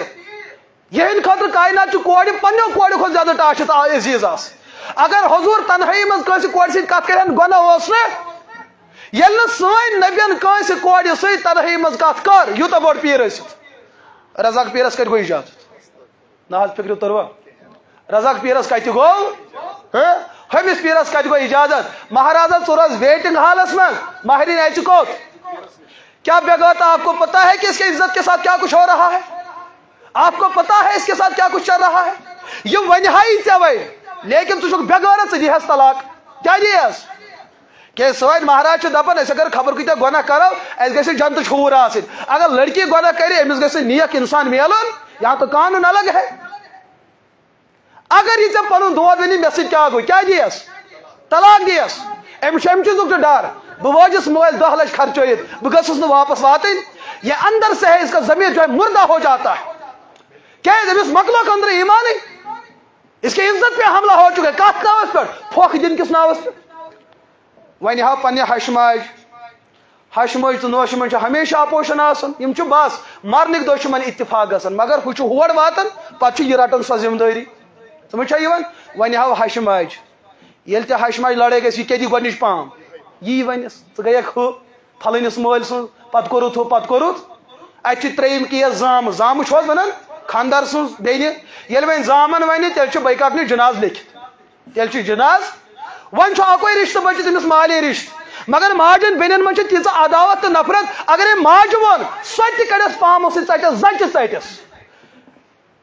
یِہنٛدِ خٲطرٕ کاینات چھِ کورِ پننیو کورِ کھۄتہٕ زیادٕ ٹاچھِتھ عزیٖز آسہٕ اگر حضوٗر تنہٲیی منٛز کٲنٛسہِ کورِ سۭتۍ کتھ کرن گۄناہ اوس نہٕ ییٚلہِ نہٕ سٲنۍ نبین کٲنٛسہِ کورِ سۭتۍ تنہٲیی منٛز کتھ کٔر یوٗتاہ بوٚڑ پیٖر ٲسِتھ رزاق پیٖرس کتہِ گوٚو اجازت نہ حظ فِکرِ تٔروا رزاق پیٖرس کتہِ گوٚو ہُمِس پیٖرس کتہِ گوٚو اجازت مہارازا ژٕ روز ویٹنگ ہالس منٛز مہرِنۍ اژِ کوٚت کیا بےغٲرتا آپ کو پتا ہے کہ اس کے عزت کے ساتھ کیا کچھ ہو رہا ہے آپ کو پتا ہے اس کے ساتھ کیا کچھ چل رہا ہے یہ ونہائی ژےٚ وۄنۍ لیکن ژٕ چھُکھ بےغٲرت ژٕ دِہس طلاق کیٛاہ دِیس کیٛازِ سٲنۍ مہراز چھِ دپان أسۍ اگر خبر کۭتیاہ گۄناہ کرو اَسہِ گژھِ جنتٕچ حوٗر آسٕنۍ اگر لڑکی گۄناہ کرِ أمِس گژھِ نیک انسان میلُن یا تو قانون الگ ہے اگر یہِ ژےٚ پنُن دود ونی مےٚ سۭتۍ کیٛاہ گوٚو کیٛاہ دِیس طلاق دِیس أمِس چھُ اَمہِ چیٖزُک تہِ ڈر بہٕ وٲجِس مٲلۍ 10 لچھ خرچٲیِتھ بہٕ گٔژھٕس نہٕ واپس واتٕنۍ یہ اندر سے ہے اس کا ضمیر جو ہے مردہ ہو جاتا ہے کیٛازِ أمِس مۄکلوکھ أنٛدرٕ ایٖمانٕے اس کی عزت پہ حملہ ہو چکا ہے کتھ ناوس پہ پھۄکھ دِنۍ کِس ناوس پہ وۄنۍ ہاو پننہِ ہشہِ ماجہِ تہٕ نوشہِ منٛز چھُ ہمیشہ اپوزِشن آسان یِم چھِ بس مرنٕکۍ دۄہ چھُ یِمن اتفاق گژھان مگر ہُہ چھُ ہور واتان پتہٕ چھُ یہِ رٹان سۄ ذمہٕ دٲری سمجھ چھا یِوان وۄنۍ ہاو ہشہِ ماجہِ ییٚلہِ تہِ ہشہِ ماجہِ لڑٲے گژھِ یہِ کیٛاہ دی گۄڈنِچ پام یہ ونس ثک پھلنس مل سن پتہ کورت ہو پتہ کورت اتہ تریم کیس زام زام ونان خاندار سن بین یل ون زامن ون تیل بیکاکنی جناز لکھت تیل جناز ون اکوے رشتہ بچ تمس مالی رشتہ مگر ماجن بینن من تیز عداوت تو نفرت اگر ماج ون سو تہ کڑس پامو ٹس زچہ ٹس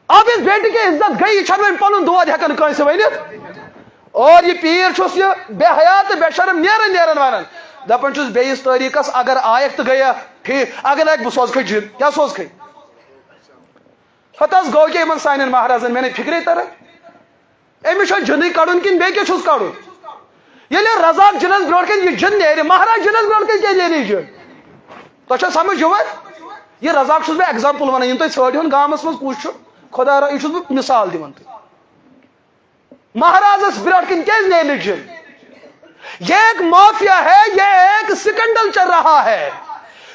اب اس بیٹی کی عزت گئی یہ پن دود ہیکن کنس ورنت اور یہ پیر چھس یہ بے حیا تو بے شرم نیرن نیرن ونان دپان چھس بیس طریقس اگر آیک تو گیا ٹھیک اگر آیک بہ سوز جن کیا سوز پتہ گو کہ ان سان مہارازن میں نے فکرے تران امس جن کڑن کن بی چھس کڑن یل رزاق جنس برو کن یہ جن نیرِ مہراز جنس برو کن کیا نیرِ جن تہ سمجھ یوان یہ رزاق چھس بہ ایگزامپل ونان یم تھی ژھٲرِہون گامس مز کس خدا یہ چھس بہ مثال دِوان مہارازس برو کن کیا نیرِ جن یہ ایک مافیا ہے یہ ایک سکنڈل چل رہا ہے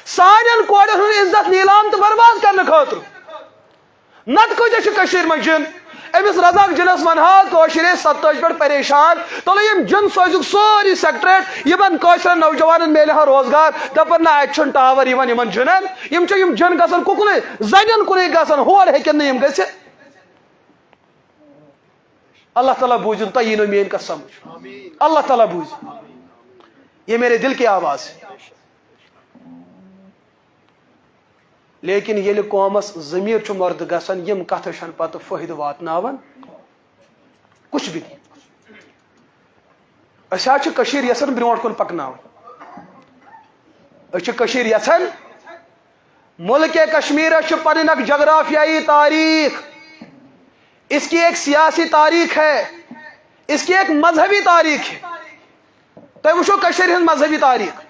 سانن کورن ہن عزت نیلام تو برباد کرنے خاطر نت کتیا من جن امس رزاق جنس ونہا کوشر 27 پہ پریشان تلو یم جن سوزک سوری سیکٹریٹ یمن کوشر نوجوان میلہ ہا روزگار دپن نا اتھ ٹاور یمن جنن یم جن گھن ککن زنن کن گھن ہور ہیکن یم گھت اللہ تعالیٰ بوزن تو یہ مین کا سمجھ اللہ تعالیٰ بوز یہ میرے دل کی آواز ہے لیکن یل قومس ضمیر مرد گسن یم کتھ پتہ فائدہ واتناون کچھ بھی نہیں یسن برونٹ کن پکناون یسن ملک کشمیر پن اک جغرافیائی تاریخ اس کی ایک سیاسی تاریخ ہے اس کی ایک مذہبی تاریخ ہے تھی وچو ہند مذہبی تاریخ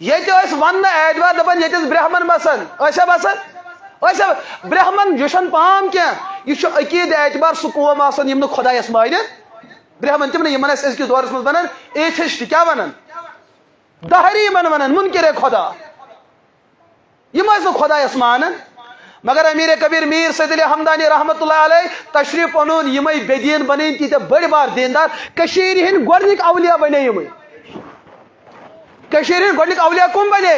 یہ ون ایتوار دپان یہ برہمن بسان بسان برہمن یہ پام کی یہ عقید اعتبار سہ قوم آسان یم خدایس مان برہمن تم نا ازکس دورس مز ونان ایتھسٹ کیا ونان دہری ونان منکر خدا یم خدایس مانن مگر امیر کبیر میر سید علی حمدانی رحمت اللہ علیہ تشریف اونون یمے بدین بنین تیت بڑ بار دیندار کشیر ہند گۄڈنِک اولیاء بنے یمے کشیر ہند گۄڈنِک اولیاء کم بنے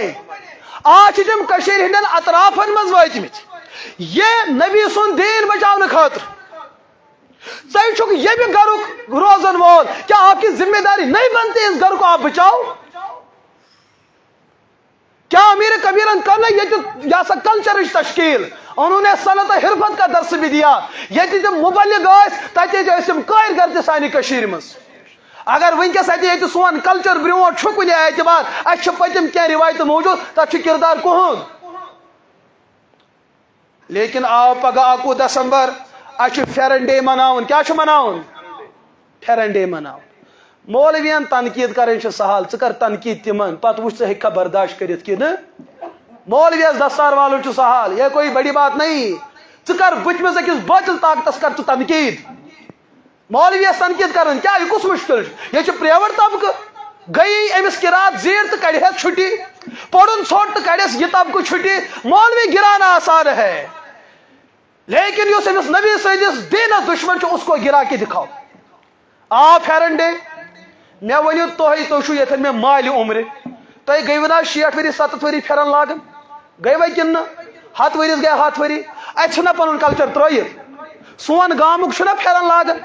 آج تم کشیر ہندن اطرافن مز وٲتمٕتۍ یہ نبی سن دین بچاؤنے خاطر ژے چھُکھ ییٚمہِ گرُک روزن وول کیا آپ کی ذمہ داری نہیں بنتی اس گھر کو آپ بچاؤ کیا امیر کبیرن کرنا یہ سا کلچر تشکیل انہوں نے صنعت حرفت کا درس بھی دیا یہ تم مبلغ تم قائر کرتے سانی کشیر مز اگر ونکس اتہ سون کلچر برونٹ کن اعتبار اچھا پتم کی روایت موجود تک کردار کہن لیکن آو پگہ 21 دسمبر اچھا پھیرن ڈے مناون کیا مناون پھیرن ڈے مناون مولوین تنقید کریں سہل ثر تنقید تمن پتہ وچ ژٕ ہیٚککھا برداشت کرت کہ مولویس دستار والو سہل یہ کوئی بڑی بات نہیں ثر بت مز اکس باطل طاقتس کر ژٕ تنقید مولویس تنقید کرن کیا یہ کس مشکل یہ پریویٹ طبقہ گئی امس قرات زیر تو کڑ چھٹی پڑھن ژھوٹ تو کڑس یہ طبقہ چھٹی مولوی گرانا آسان ہے لیکن اس امس نبی سندس دینس دشمن اس کو گرا کے دکھاؤ آ پھیرن ڈے مے ونیو تھی یتن میں مالی عمر تھی گئی نا 60 وری 70 وری پھیرن لاگن گئی وی کن 100 ورس گئی 100 وری اتنا پن کلچر ترت سون گامک پھیرن لاگن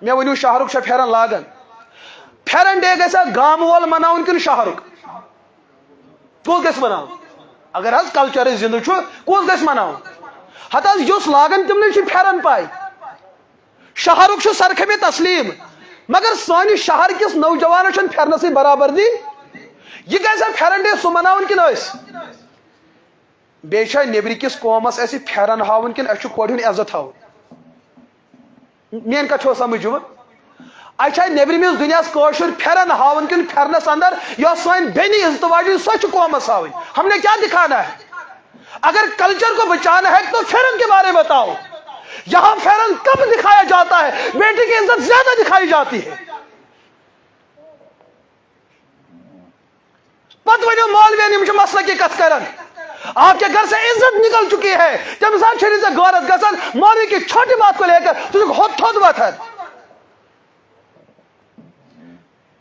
مے ونیو شہرک پھیرن لاگن پھیرن ڈے گھا گام وول مناون کن شہرک کس گھس مناون اگر حض کلچر زندہ کس گھس مناون ہتہ اس لاگن تمن پھیرن پائی شہرک سرخم تسلیم مگر سانس شہر کس نوجوان پھیرنس برابر دی یہ گھا پھیرن ڈے سہ مناون کن بیچ نیبر کس قومس اس پھیرن ہاون کن اس کور ہند عزت ہاون مین کتھ سمجھ اچھا نیبرمس دنیا کوشر پھیرن ہاون کن پھیرنس اندر یہ سان بینی عزت واجی سو قومس ہاون ہم نے کیا دکھانا ہے اگر کلچر کو بچانا ہے تو پھیرن کے بارے میں بتاؤ یہاں پھیرن کم دکھایا جاتا ہے بیٹی کی عزت زیادہ دکھائی جاتی ہے پت ونیو مولوین مسئلہ کی کت کرن آپ کے گھر سے عزت نکل چکی ہے جب ساتھ شریف سے غورت گسن مولوی کی چھوٹی بات کو لے کر تجھے ہت وتھن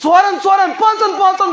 4-4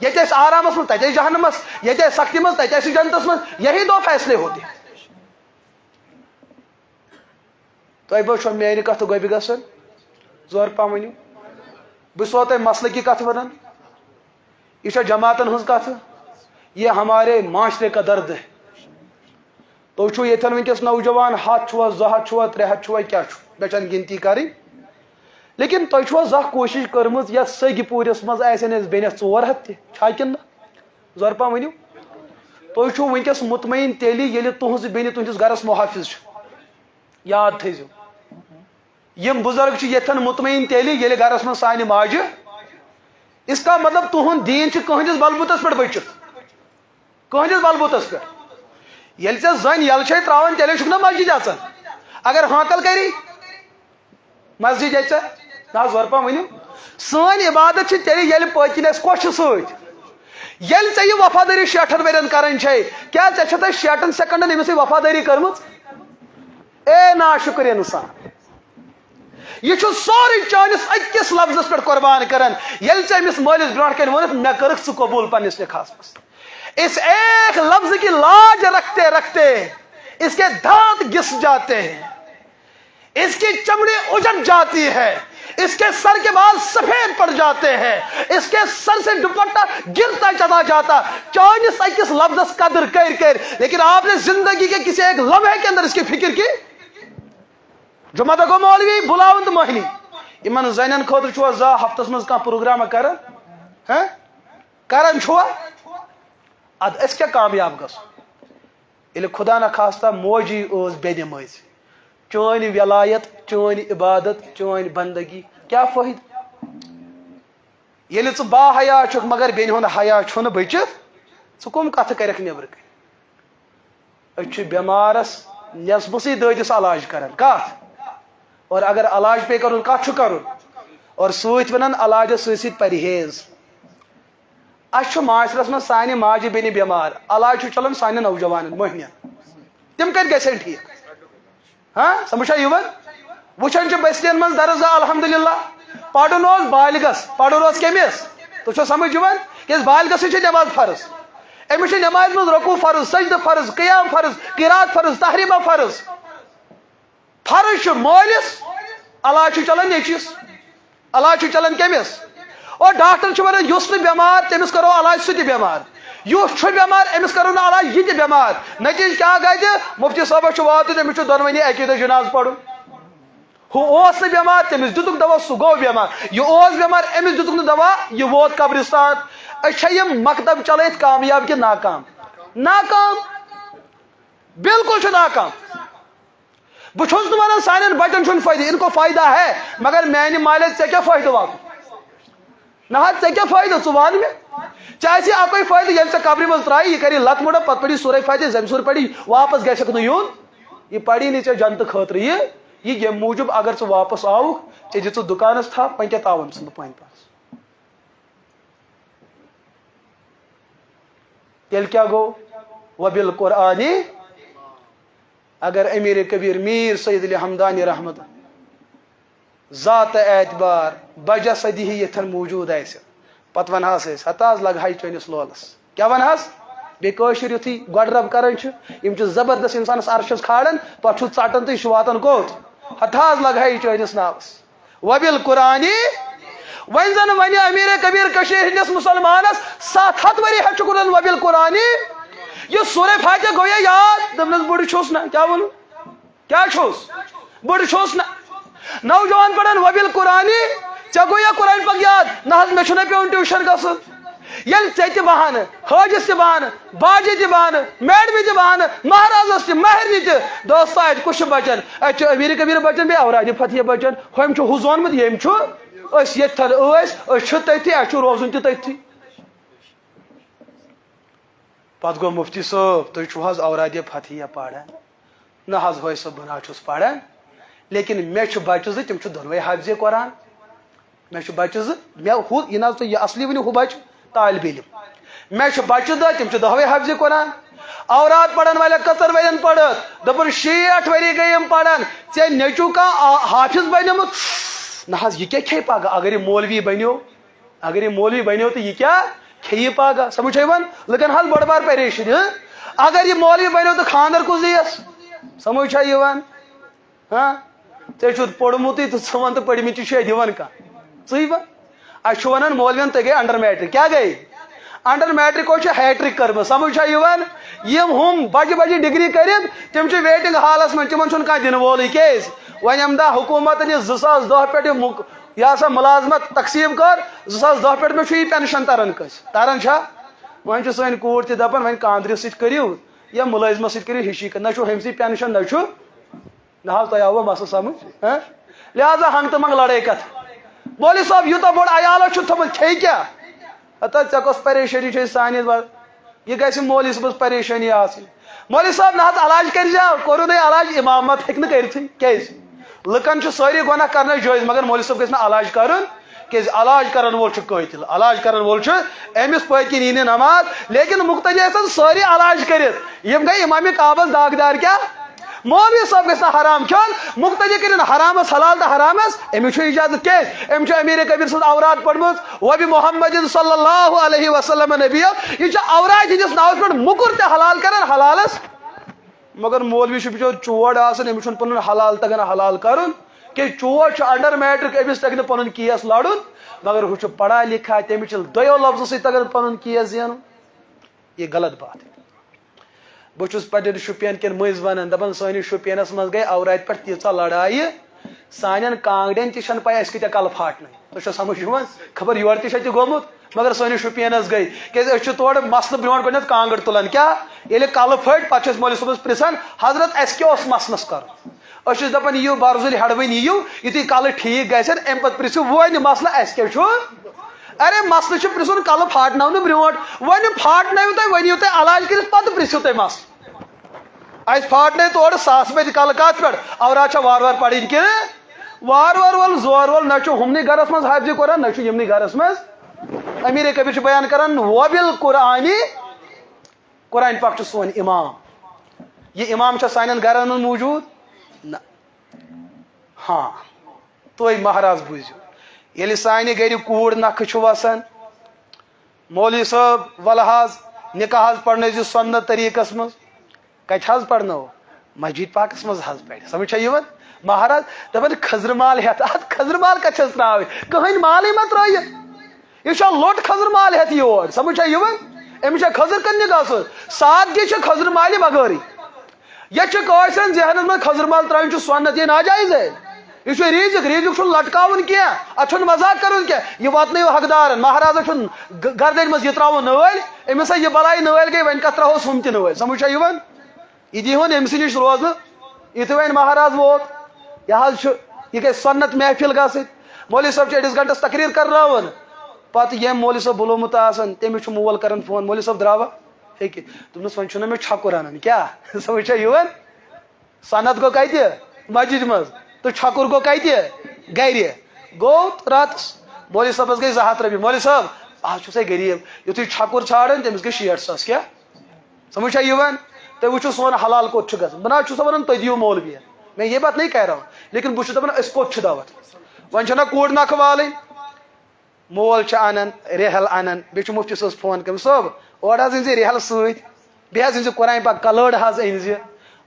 یہ آرام من تے جہنمس یہ سختی من تے جنتس من یہی دو فیصلے ہوتے تہ بچو میری کت گوبی گھن زور پہ ونو بہت تہ مسئلہ کی کت ونان یہ جماعتن ہز کت یہ ہمارے معاشرے کا درد ہے تو وچو یتن ونکس نوجوان ہاتھ چھوا زٕ ہتھ چھوا ترٛےٚ ہتھ چھوا کیا مے چھن گنتی کریں لیکن تہ چھوا زانٛہہ کوشش کرمٕژ یتھ سگہِ پوٗرِس منٛز آسن اسہِ بیٚنٮ۪س 400 تہِ چھا کِنہٕ نہ زور پہ ؤنِو تُہۍ چھُو ونکس مطمعین تیٚلہِ ییٚلہِ تُہنٛز بیٚنہِ تُہنٛدِس گرس محافظ چھِ یاد تھٲیزیو یم بزرگ چھِ یتھن مطمعین تیٚلہِ ییٚلہِ گرس منٛز سانہِ ماجہِ اس کا مطلب تُہنٛد دیٖن چھُ کٕہٕنٛدِس بلبوٗتس پٮ۪ٹھ بٔچِتھ کٕہٕنٛدِس بلبوٗتس پٮ۪ٹھ ییٚلہِ ژےٚ زٔنۍ یلہٕ چھے ترٛاوان تیٚلے چھُکھ نا مسجد اژان اگر ہانکل کری مسجد اژ نا زور پہ ؤنِو سٲنۍ عبادت چھِ تیٚلہِ ییٚلہِ پٔتۍ کِنۍ اَسہِ کۄس چھِ سۭتۍ ییٚلہِ ژےٚ یہِ وفادٲری 60 ؤرین کران چھے کیٛاہ ژےٚ چھےٚ تۄہہِ 60 سیکنڈن أمِس یہِ وفادٲری کٔرمٕژ اے نا شُکر انسان یہ چھُ سورُے چٲنِس أکِس لفظس پٮ۪ٹھ قربان کران ییٚلہِ ژےٚ أمِس مٲلِس برونٛٹھ کَنۍ ووٚنُتھ مےٚ کٔرٕکھ ژٕ قبوٗل پننِس نِکاحس منٛز اس ایک لفظ کی لاج رکھتے رکھتے اس کے دانت گھس جاتے ہیں اس کی چمڑی اجڑ جاتی ہے اس کے سر کے بال سفید پڑ جاتے ہیں اس کے سر سے دوپٹہ گرتا چلا جاتا چونس اکس لفظ قدر کر لیکن آپ نے زندگی کے کسی ایک لمحے کے اندر اس کی فکر کی جمعہ دہ گو مولوی بلاون تو مہنی ان زنین خاطر چھوا زا ہفتس مز کھانا پروگرام کران چھوا اد اس کیا کامیاب گھو یل خدا نخواستہ موجی اس بین مز چون ولایت چون عبادت چون بندگی کیا فائدہ یل ژٕ با حیا چھُکھ مگر بین ہُنٛد حیا چھُنہٕ بٔچِتھ ژٕ کم کتھ کرکھ نیبر کن أسۍ چھِ بٮ۪مارس نٮ۪صبسٕے دٲدِس علاج کران کتھ اور اگر علاج پے کرُن کتھ چھُ کرُن اور سۭتۍ ونان علاجس سۭتۍ سۭتۍ پرہیز اس چھُ معاشرس منٛز سانہِ ماجہِ بیٚنہِ بٮ۪مار علاج چھُ چلان سانٮ۪ن نوجوانن مٔہنین تِم کتہِ گژھن ٹھیٖک سمجھا یِوان وٕچھان چھِ بستین منٛز درزا الحمدللہ پرُن اوس بالغس پرُن اوس کٔمِس تُہۍ چھُو سمجھ یِوان کیٛازِ بالغسٕے چھِ نٮ۪ماز فرض أمِس چھِ نٮ۪مازِ منٛز رکوٗع فرض سجدٕ فرض قیام فرض قرات فرض تحریمہ فرض فرض چھُ مٲلِس علاج چھُ چلان نیٚچوِس علاج چھُ چلان کٔمِس اور ڈاکٹر چھُ ونان یُس نہٕ بٮ۪مار تٔمِس کرو علاج سُہ تہِ بٮ۪مار یُس چھُ بٮ۪مار أمِس کرو نہٕ علاج یہِ تہِ بٮ۪مار نتیٖجہٕ کیٛاہ گژھِ مُفتی صٲبس چھُ واتُن أمِس چھُ دۄنوٕنی اکی دۄہ جناز پرُن ہُہ اوس نہٕ بٮ۪مار تٔمِس دِتُکھ دوا سُہ گوٚو بٮ۪مار یہِ اوس بٮ۪مار أمِس دِتُکھ نہٕ دوا یہِ ووت قبرستان أسۍ چھا یِم مکتب چلٲیِتھ کامیاب کہِ ناکام ناکام بالکل چھُ ناکام بہٕ چھُس نہٕ ونان سانٮ۪ن بچن چھُنہٕ فٲیدٕ ان کو فٲیدہ ہے مگر میانہِ مالے ژےٚ کیٛاہ فٲیدٕ واتُن نہ حظ ژےٚ کیٛاہ فٲیدٕ ژٕ وَن مےٚ ژےٚ آسی اکوے فٲیدٕ ییٚلہِ ژےٚ قبرِ منٛز ترٛایی یہِ کری لت مُڑا پتہٕ پٔری سورے فاتحہ زمسور پڑی واپس گژھکھ نہٕ یُن یہِ پڑی نہٕ ژےٚ جنتہٕ خٲطرٕ یہِ ییٚمہِ موٗجوٗب اگر ژٕ واپس آوُکھ ژےٚ دِژٕتھ دُکانس تھپھ وۄنۍ کیٛاہ تاوَن ژٕ نہٕ پنٕنۍ پانس تیٚلہِ کیٛاہ گوٚو وبالقرآنِ اگر امیر کبیر میر سید علی حمدانی رحمت ذات اعتبار بجہ صدی ہی یتھن موجود آسہِ پتہٕ ونہس أسۍ ہتا حظ لگہاے چٲنِس لولس کیٛاہ ونہس بیٚیہِ کٲشِر یُتھُے گۄڈٕ رب کران چھِ یِم چھِ زبردست انسانس عرشس کھالان پتہٕ چھُ ژٹان تہٕ یہِ چھُ واتان کوٚت ہتا حظ لگہاے چٲنِس ناوس وبالقرآنِ وۄنۍ زن ونہِ امیر کبیر کٔشیٖرِ ہٕنٛدِس مُسلمانس 700 ؤری ہیٚچھُکھ وَنُن وبالقرآنِ یہ سورہ فاتحہ گویا یاد دپنس بُڑٕ چھُس نہ کیٛاہ ووٚنُن کیٛاہ چھُس بُڑٕ چھُس نہ نوجوان پران وبالقرآنِ ژےٚ گویا قرآن پاک یاد نہ حظ مےٚ چھُنہ پیٚوان ٹیوٗشن گژھُن ییٚلہِ ژےٚ تہِ بہانہٕ حٲجِس تہِ بہانہٕ باجہِ تہِ بہانہٕ میڈمہِ تہِ بہانہٕ مہرازس تہِ مہرنہِ تہِ دوستا اتہِ کُس چھُ بچان اتہِ چھُ امیر کبیر بچان بیٚیہِ اورادِ فتحیہ بچان ہُمۍ چھُ ہُہ زونمُت ییٚمۍ چھُ أسۍ ییٚتھن أسۍ چھِ تٔتھی اَسہِ چھُ روزُن تہِ تٔتھی پتہٕ گوٚو مفتی صٲب تُہۍ چھُو حظ اورادِ فتحیہ پران نہ حظ ہوے صٲب بہٕ نہ حظ چھُس پران لیکن مےٚ چھُ بچہِ زٕ تِم چھِ دۄنوے حافظِ قرآن مےٚ چھُ بچہِ زٕ مےٚ ہُہ یہِ نہ حظ تُہۍ یہِ اصلی ؤنِو ہُہ بچہِ طالبہِ علم مےٚ چھُ بچہِ دہ تِم چھِ دۄہوے حافظِ قرآن اوراد پرن والٮ۪ن کٔژن ؤرین پرِتھ دوٚپُن 60 ؤری گٔے یِم پران ژےٚ نیٚچوٗ کانٛہہ حافظ بنیومُت نہ حظ یہِ کیٛاہ کھیٚیہِ پگہہ اگر یہِ مولوی بنیو اگر یہِ مولوی بنیو تہٕ یہِ کیٛاہ ٹھیک پاگا سمجھ لکن حل بڑ بار پریشانی اگر یہ مولوی بنو تو خاندر کس دیس سمجھ ہاں ٹھیک پورمت تو ون تو پڑمت دان کھانا ثی ونان مولوین تھی گئی انڈر میٹرک کیا گئی انڈر میٹرک ہیٹرک کرم سمجھ ہم بجہ بجہ ڈگری کرت تم ویٹنگ حالس من تمن کھانا دن وول کیز ون ام دہ حکومت 2010 پہ یہ سا ملازمت تقسیم کر 2010 پہ میں یہ پینشن تران کس تران ون سن کور تہ دپان ون کاندر ست کرو یا ملازمت ست کرو ہشی نہ ہم سی پینشن نہ حال تہ آو مسئلہ سمجھ لہذا ہنگ تو منگ لڑائی کت مولوی صاحب یوتہ بوڑ عیالو تھوت کھے کیا ہتا ے کس پریشانی سان یہ گھر مولوی صبس پریشانی آسن مولوی صاحب نہ علاج کر جاؤ کرو نا علاج امامت ہیک کرتھی کیز لکن ساری گناہ کرنا جائز مگر مولوی صاحب گھس علاج کرن کیز علاج کرن وول قاتل علاج کرن وول امس پتہ کن یہ نماز لیکن مقتدی ساری علاج کرت یم گئی امام قابل داغدار کیا مولوی صاحب گھس حرام کھیون مقتدی کرن حرامس حلال تو حرامس امس اجازت کیز امس امیر کبیر سن اوراد پڑمت وبی محمد صلی اللہ علیہ وسلم نبی یہ اوراد ہندس ناوس پہ مکر تہ حلال کرن حلالس مگر مولوی بچور چور آسان امس پن حلال تگان حلال کرن کہ چور انڈر میٹرک امس تگہ پن کیس لڑن مگر ہو پڑھا لکھا تمس دو لفظ سی تگان پن کیس زین یہ غلط بات ہے بہس پہ شوپین کن مز ونان دپان سانس شوپینس مز گئی اورات پہ تیژہ لڑائی سان کانگڑین تہ پہ اس کتیا کل پھاٹن تو سمجھ خبر یور تہ گومت مگر سانس شوپینس گئی کہ تور مسلہ برو گۄڈنیتھ کانگڑ تلان کیا ییٚلہِ کل پھٹ پہ مولوی صٲبس پرژھان حضرت اس کیا مسلس کر دپان یو برزل ہڑوین یو یتھی کل ٹھیک گھن ام پتہ پرژھو ون مسلہ اس کیا ارے مسلہ پرژھن کل پھاٹنو نا برو ون پھاٹنو تھی ونیو تھی علاج کرت پتہ پرژھو تھی مسلہ اس پھاٹنے تور ساس بد کل کت پہ اورات وار وار پڑھن کہ وار وار ول زور ول نہ ہمنی گرس مز حافظ قرآن نہ یمنی گرس مز امیر کبیر بیان کران وبل قرآنی قرآن پاک سون امام یہ امام سان گرن من موجود نہ ہاں تھی مہراز بوزو یل سانہ گر کور نکھ وسان مولوی صاحب ول حظ نکاح پڑھن سنت طریقس مز کت حظ پڑھنو مسجد پاکس مز حظ پڑھ سمجھ مہراز دپان خزر مال ہیت ات خزر مال کتس ترا کہین مال مت ترٲیِتھ یہ لوٹ خزر مال ہیت یور سمجھ امس خزر کنہ گھن سادگی خزر مالہ بغیر یہ ذہن من خزر مال ترا سنت یہ ناجائز ہے یہ ریزک ریزک لٹکاون کی ات مذاق کرن کی یہ واتن حقدار مہراز گردن مز یہ ترا نل امس یہ بلائی نل گئی ون کت ترہوس ہم تہ نل سمجھ یہ دہون امس نش روزن یتھے ون مہراز ووت یہ گئی سنت محفل گھن مولوی صاحب أڑس گنٹس تقریر کرناون پتہ یم مولوی صاحب بلومت آسان تمس مول کران فون مولوی صاحب دروا ہیکہ دپنس ون چھُنہ مےٚ چھکُر انن کیا سمجھ سنت گو کتہ مسجد مز تو چھکُر گو کتہ گر گو راتس مولوی صاحبس گئی 200 رۄپیہِ مولوی صاحب آز چھُ سا غریب یُتھُے چھکُر ژھانڈان تٔمِس گٔے 60 ساس کیا سمجھ تُہۍ وٕچھِو سون حلال کوٚت چھُ گژھان بہٕ نہ حظ چھُسو ونان تُہۍ دِیِو مولوی میں یہ بات نہیں کہہ رہا ہوں لیکن بہٕ چھُس دپان أسۍ کوٚت چھُ دعوت وۄنۍ چھَنہ کوٗر نکھٕ والٕنۍ مول چھُ انان رحل انان بیٚیہِ چھُ مفتی صٲبس فون کران صٲب اور حظ أنۍ زِ رحل سۭتۍ بیٚیہِ حظ أنۍ زِ قرآن پاک کلٲڑ حظ أنۍ زِ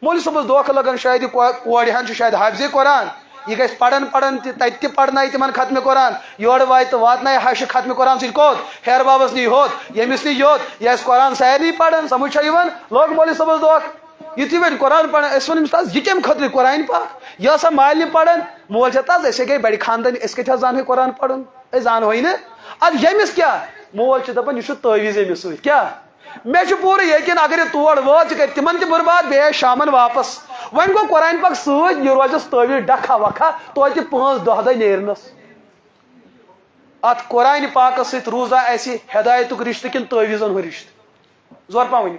مولوی صٲبس دھوکہٕ لگان شاید یہِ کورِ ہن چھُ شاید حافظے قرآن یہ گژھِ پران پران تتہِ تہِ پرنایہِ تِمن ختمہِ قرآن یورٕ واتہِ تہٕ واتنایہِ ہشہِ ختمہِ قرآن سۭتۍ کوٚت ہیر بابس نی ہوت ییٚمِس نی یوت یہِ آسہِ قرآن سارنٕے پران سمجھ چھا یِوان لوگ مولوی صٲبس دھوکہٕ یُتھُے وۄنۍ قرآن پران أسۍ ووٚن أمِس تاز یہِ کمہِ خٲطرٕ قرآن پاک یہِ ہسا مالنہِ پران مول چھا تاز أسے گٔے بڑِ خاندٲنی أسۍ کتہِ حظ زانہوے قرآن پرُن أسۍ زانہوے نہٕ ادٕ ییٚمِس کیٛاہ مول چھُ دپان یہِ چھُ تٲویٖز أمِس سۭتۍ کیٛاہ مےٚ چھُ پوٗرٕ یقیٖن اگر یہِ تور ووت ژٕ کر تِمن تہِ برباد بیٚیہِ آسہِ شامن واپس وۄنۍ گوٚو قرآن پاک سۭتۍ یہِ روزٮ۪س تٲویٖز ڈکھا وکھا توتہِ 5-10 دۄہ نیرنس اتھ قرآن پاکس سۭتۍ روٗزا اسہِ ہدایتُک رشتہٕ کِنہٕ تٲویٖزن ہُنٛد رشتہٕ زور پہم ؤنِو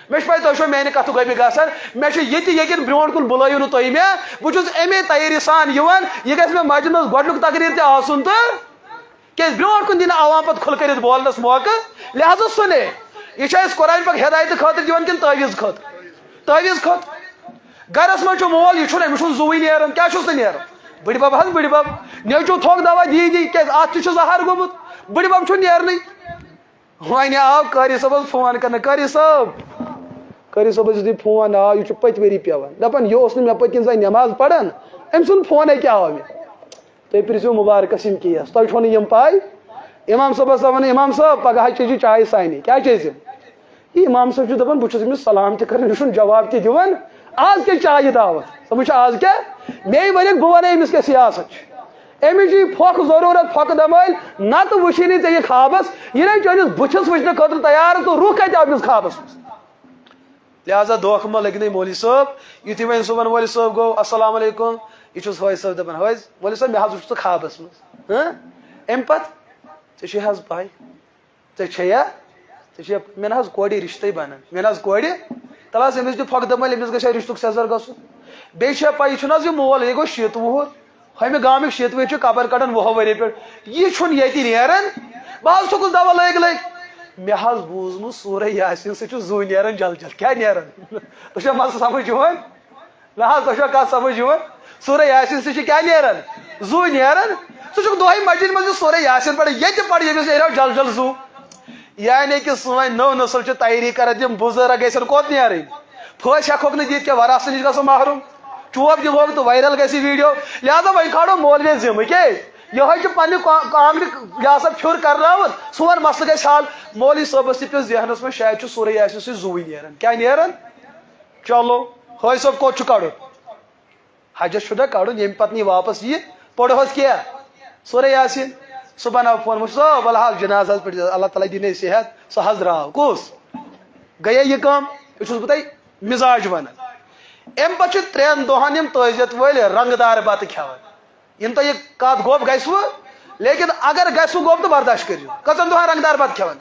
مےٚ چھُ پاے تۄہہِ چھو میانہِ کتھُک گۄبہِ گژھان مےٚ چھُ ییٚتہِ یقیٖن برونٛٹھ کُن بُلٲیِو نہٕ تُہۍ مےٚ بہٕ چھُس امے تیٲری سان یِوان یہِ گژھِ مےٚ مسجد منٛز گۄڈنیُک تقریٖر تہِ آسُن تہٕ کیازِ برونٛٹھ کُن دِنہٕ عوام پتہٕ کھُل کٔرِتھ بولنس موقعہٕ لہذا سُنے یہ اَسہِ قرآن پاک ہدایتہٕ خٲطرٕ دِوان کِنہٕ تٲویٖز خٲطرٕ تٲویٖز خٲطرٕ گرس منٛز چھُ مول یہِ چھُنہٕ أمِس چھُنہٕ زُوٕے نیران کیٛاہ چھُس نہٕ نیران بٕڈِ بب حظ بٕڈِ بب نیچوٗ تھوٚک دوا دی کیازِ اتھ تہِ چھُ زہر گوٚمُت بٕڈِ بب چھُنہٕ نیرنٕے ون آو قاری صٲبس فون کرنا قاری صٲبس دی فون آو یہ پت وری پیوان دپان یہ اس مے پت کن زن نماز پران ام سن فون کیا آو مے تھی پرسو مبارکس یم کیس تہ چھو یم پاے امام صٲبس ون امام صٲب پگہ چیزی چائے سانے کیا چیزم یہ امام صٲب دپان بہٕ چھُس أمِس سلام تہ کران یہ جواب تہ دِوان آز کیا چائے دعوت سمجھ آز کیا مے ونک بہ ون أمِس کیا سیاست امچ پھۄکھ ضروٗرت پھۄکہٕ دمٲلۍ نتہٕ وٕچھی نہٕ ژےٚ یہِ خوابس یہِ نَے چٲنِس بٕتھِس وٕچھنہٕ خٲطرٕ تیار تہٕ رُخ کتہِ آو أمِس خوابس منٛز لہذا دھوکہ ما لگنے مولوی صٲب یُتھُے وۄنۍ صُبحن مولوی صٲب گوٚو السلام علیکم یہ چھُس حٲج صٲب دپان حٲج مولوی صٲب مےٚ حظ وٕچھ ژٕ خوابس منٛز امہِ پتہٕ ژےٚ چھے حظ پاے ژےٚ چھےٚ ژےٚ مےٚ نہ حظ کورِ رشتے بنان مےٚ نہ حظ کورِ تل حظ أمِس دِ پھۄکہٕ دمٲلۍ أمِس گژھِ ہا رشتُک سیزر گژھُن بیٚیہِ چھےٚ پاے یہِ چھُنہٕ حظ یہِ مول یہِ گوٚو 6 وُہُر ہمہِ گامٕکۍ 6 وُہٕرۍ چھِ قبر کڑان 20 ؤری پٮ۪ٹھ یہِ چھُنہٕ ییٚتہِ نیران بہٕ حظ چھُکُس دوا لٔگۍ مےٚ حظ بوٗزمُت سورہ یاسیٖن سُہ چھُ زُو نیران جل جل کیٛاہ نیران تۄہہِ چھا مسلہٕ سمجھ یِوان نہ حظ تۄہہِ چھا کتھ سمجھ یِوان سورہ یاسیٖن سُہ چھُ کیٛاہ نیران زُو نیران ژٕ چھُکھ دۄہے مسجد منٛز یہِ سورہ یاسیٖن پران ییٚتہِ پر ییٚمِس نیریو جل جل زُو یعنی کہ سٲنۍ نٔو نسل چھِ تیٲری کران تِم بُزرگ گژھن کوٚت نیرٕنۍ پھٲسۍ ہٮ۪کہوکھ نہٕ دِتھ کینٛہہ وراثت نِش گژھو محروم چوب دِمہوکھ تہٕ وایرل گژھِ ویڈیو لہذا وۄنۍ کھالو مولوی ذمہٕ کیٛازِ یہ پنہ کانگرِ یہ سا پھر کرناون سون مسلہٕ گژھِ حل مولوی صٲبس تہِ پیوٚو ذہنس منٛز شاید چھُ سورہ یاسیٖن سُہ زُوٕے نیران کیٛاہ نیران چلو حٲج صٲب کوٚت چھُ کڑُن حجس چھُنہ کڑُن ییٚمہِ پتہٕ یہِ واپس یی پرہوس کیٛاہ سورہ یاسیٖن صبحن آو فون صٲب الحال جناز حظ پٔرِو اللہ تعالیٰ دِنٕے صحت سُہ حظ درٛاو کُس گٔیے یہِ کٲم یہِ چھُس بہٕ تۄہہِ مِزاج ونان امہِ پتہٕ چھِ 3 دۄہن یِم تٲزیت وٲلۍ رنٛگہٕ دار بتہٕ کھٮ۪وان یم تۄہہِ کتھ گوٚب گژھوٕ لیکن اگر گژھوٕ گوٚب تہٕ برداشت کٔرِو کٔژن دۄہن رنٛگہٕ دار بتہٕ کھٮ۪وان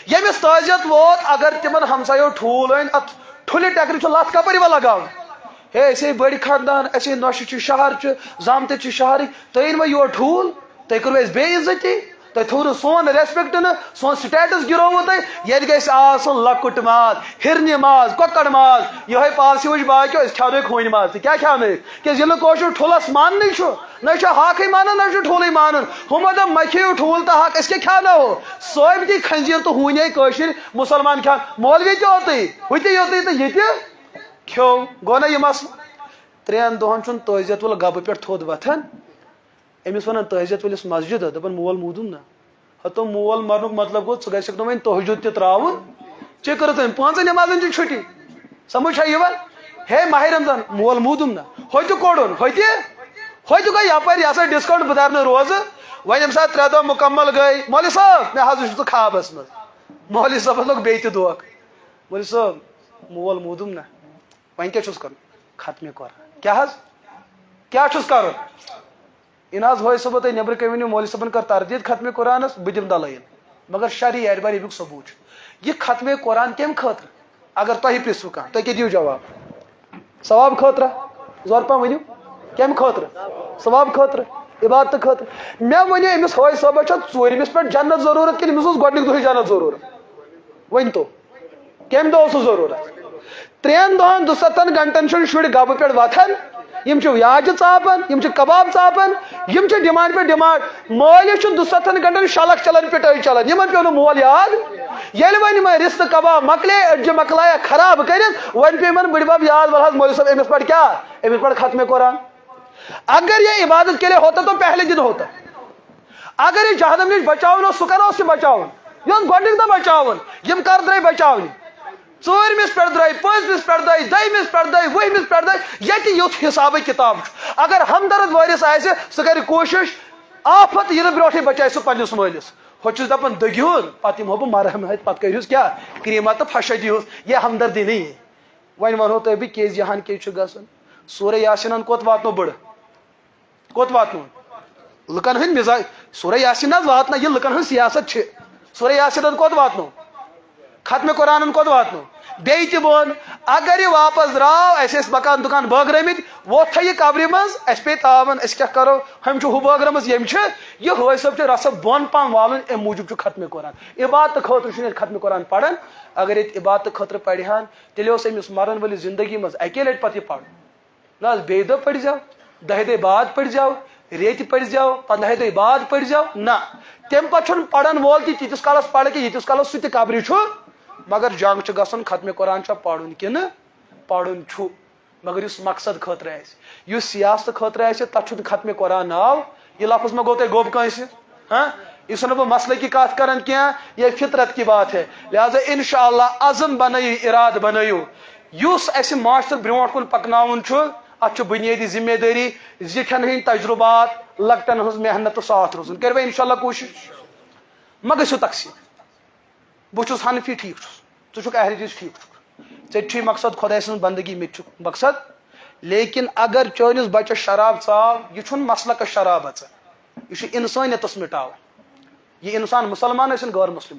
ییٚمِس تٲزیت ووت اگر تِمن ہمسایو ٹھوٗل أنۍ اتھ ٹھُلہِ ٹٮ۪کرِ چھُ لتھ کپٲرۍ یِوان لگاوُن ہے أسے بٔڑۍ خاندان أسے نۄشہِ چھِ شہر چھِ زامتٕرۍ چھِ شہرٕکۍ تُہۍ أنۍ وۄنۍ یور ٹھوٗل تُہۍ کٔرو اَسہِ بے عزتی تۄہہِ تھوٚو نہٕ سون ریسپیکٹ نہٕ سون سٹیٹس گِرووٕ تۄہہِ ییٚتہِ گژھِ آسُن لۄکُٹ ماز ہِرنہِ ماز کۄکر ماز یِہوے پالسی وٕچھ باقیو أسۍ کھٮ۪ونٲوِکھ ہوٗنۍ ماز تہِ کیٛاہ کھٮ۪ونٲوِکھ کیٛازِ ییٚلہِ نہٕ کٲشُر ٹھوٗلس ماننٕے چھُ نہ چھُ ہاکھٕے مانان نہ چھُ ٹھوٗلٕے مانان ہُمو دوٚپ مہ کھیٚیِو ٹھوٗل تہٕ ہاکھ أسۍ کیٛاہ کھٮ۪وناوو سٲبۍ دِ کھنزیٖر تہٕ ہوٗنۍ کٲشِرۍ مُسلمان کھٮ۪وان مولوی تہِ اوتُے ہُہ تہِ یوتُے تہٕ یہِ تہِ کھیوٚو گوٚو نہ یہِ مسلہٕ 3 دۄہن چھُنہٕ تٲزیت وول گبہٕ پٮ۪ٹھ تھوٚد وۄتھان أمِس ونان تٲزیت وٲلِس مسجد دپان مول موٗدُم نہ ہتو مول مرنُک مطلب گوٚو ژٕ گژھکھ نہٕ وۄنۍ تہجُد تہِ تراوُن ژےٚ کٔرٕتھ وۄنۍ 5 نٮ۪مازن چھِ چھُٹی سمجھ چھا یِوان ہے ماہِ رمضان مول موٗدُم نہ ہوٚتہِ کوٚڑُن ہوٚتہِ گوٚو یپٲرۍ یہِ ہسا ڈسکاوُنٹ بہٕ درنہٕ روزٕ وۄنۍ ییٚمہِ ساتہٕ 3 دۄہ مُکمل گٔے مولوی صٲب مےٚ حظ وٕچھ ژٕ خوابس منٛز مولوی صٲبس لوٚگ بیٚیہِ تہِ دھوکہٕ مولوی صٲب مول موٗدُم نہ وۄنۍ کیٛاہ چھُس کرُن ختمہِ قرآن کیٛاہ حظ کیٛاہ چھُس کرُن یہِ حظ حٲج صٲبو تۄہہِ نیٚبرٕ کَنۍ ؤنِو مولوی صٲبن کٔر تردیٖد ختمہِ قرآنس بہٕ دِمہٕ دلٲیل مگر شرعی اعتبار ییٚمیُک ثبوٗت چھُ یہِ ختمہِ قرآن کمہِ خٲطرٕ اگر تۄہہِ پرژھوٕ کانٛہہ تُہۍ کیٛاہ دِیِو جواب ثواب خٲطرٕ زورٕ پہم ؤنِو کمہِ خٲطرٕ ثواب خٲطرٕ عبادتہٕ خٲطرٕ مےٚ ؤنِو أمِس حٲج صٲبس چھا 4مِس پٮ۪ٹھ جنت ضروٗرت کِنہٕ أمِس اوس گۄڈنِکۍ دۄہٕے جنت ضروٗرت ؤنۍتو کمہِ دۄہ اوسُس ضروٗرت 3 دۄہن 2-7 گنٹن چھُنہٕ شُرۍ گبہٕ پٮ۪ٹھ وۄتھان یم چھِ یاجہِ ژاپان یم چھِ کباب ژاپان یم چھِ ڈِمانڈ پٮ۪ٹھ ڈِمانڈ مٲلِس چھُ 2-7 گنٹن شلق چلان پِٹٲے چلان یِمن پیوٚو نہٕ مول یاد ییٚلہِ وۄنۍ یِمن رِستہٕ کباب مۄکلے أڈجہِ مۄکلایکھ خراب کٔرِتھ وۄنۍ پیٚو یِمن بٕڈِ بب یاد ول حظ مولوی صٲب أمِس پٮ۪ٹھ کیٛاہ أمِس پٮ۪ٹھ ختمہِ قرآن اگر یہ عبادت کے لیے ہوتا تو پہلے دن ہوتا اگر یہ جہنم نش بچاؤن اوس سُہ کر اوس یہِ بچاؤن یہِ اوس گۄڈنیُک دۄہ بچاؤن یِم کر درٛاے بچاونہِ 4مِس پٮ۪ٹھ درٛاے 5مِس پٮ۪ٹھ درٛاے 2مِس پٮ۪ٹھ درٛاے 20مِس پٮ۪ٹھ درٛاے ییٚتہِ یُتھ حسابٕے کِتاب چھُ اگر ہمدرد وٲرِس آسہِ سُہ کرِ کوٗشش آفت یِنہٕ برونٛٹھٕے بچایہِ سُہ پننِس مٲلِس ہُہ چھُس دپان دٔگۍہوٗن پتہٕ یِمہو بہٕ مرہم ہتہِ پتہٕ کٔرۍہوٗس کیٛاہ کریٖما تہٕ پھشا دِیٖہوٗس یہِ ہمدردی نہیں وۄنۍ ونہو تۄہہِ بہٕ کیٛازِ یہان کیٛازِ چھُ گژھُن سورہ یاسیٖنن کوٚت واتنو بٕڑٕ کوٚت واتنو لُکن ہٕنٛدۍ مِزاج سورہ یاسیٖن حظ واتنٲو یہِ لُکن ہٕنٛز سیاست چھِ سورہ یاسیٖنن کوٚت واتنو ختمہِ قرآنن کوٚت واتنو بیٚیہِ تہِ ووٚن اگر یہِ واپس درٛاو اَسہِ ٲسۍ مکان دُکان بٲگرٲمٕتۍ ووٚتھ یہِ قبرِ منٛز اَسہِ پیٚیہِ تاوان أسۍ کیٛاہ کرو ہُمۍ چھُ ہُہ بٲگرٲمٕژ ییٚمۍ چھِ یہِ حٲج صٲب چھُ رسب بۄن پہم والُن اَمہِ موٗجوٗب چھُ ختمہِ قرآن عبادتہٕ خٲطرٕ چھُنہٕ ییٚتہِ ختمہِ قرآن پران اگر ییٚتہِ عبادتہٕ خٲطرٕ پرِ ہن تیٚلہِ اوس أمِس مرن وٲلِس زندگی منٛز اَکے لٹہِ پتہٕ یہِ پرُن نہ حظ بیٚیہِ دۄہ پٔرۍزیو 10 دۄہہِ بعد پٔرۍزیو ریت پڑ جاؤ 15 دہ بعد پڑ جاؤ نا تم پہ پڑھن وول تیتس کالس پڑھ کہ یتس کالس سہ قبر مگر جنگ گھن ختم قرآن پڑھن کن پڑھن مگر اس مقصد خاطر اس سیاست خاطر تک ختم قرآن ناو یہ لفظ ما گو تہ گوب کنس ہاں یہ سن بہ مسئلے کی کات کرن کی یہ فطرت کی بات ہے لہذا انشاءاللہ عزم بنائیو اراد بنائیو اس اسہ معاشر برونٹ کن پکناون ات بنیادی ذمہ داری زٹھن ہند تجربات لکٹن ہز محنت ساتھ روزن کرو انشاءاللہ کوشش ما گھو تقسیم بہس حنفی ٹھیک ٹھیک اہل حدیث ٹھیک ٹھیک مقصد خدا سن بندگی مت مقصد لیکن اگر چٲنِس بچس شراب ژاو یہ مسلک شراب یہ انسانیتس مٹاو یہ انسان مسلمان ٲسِن غٲر مسلم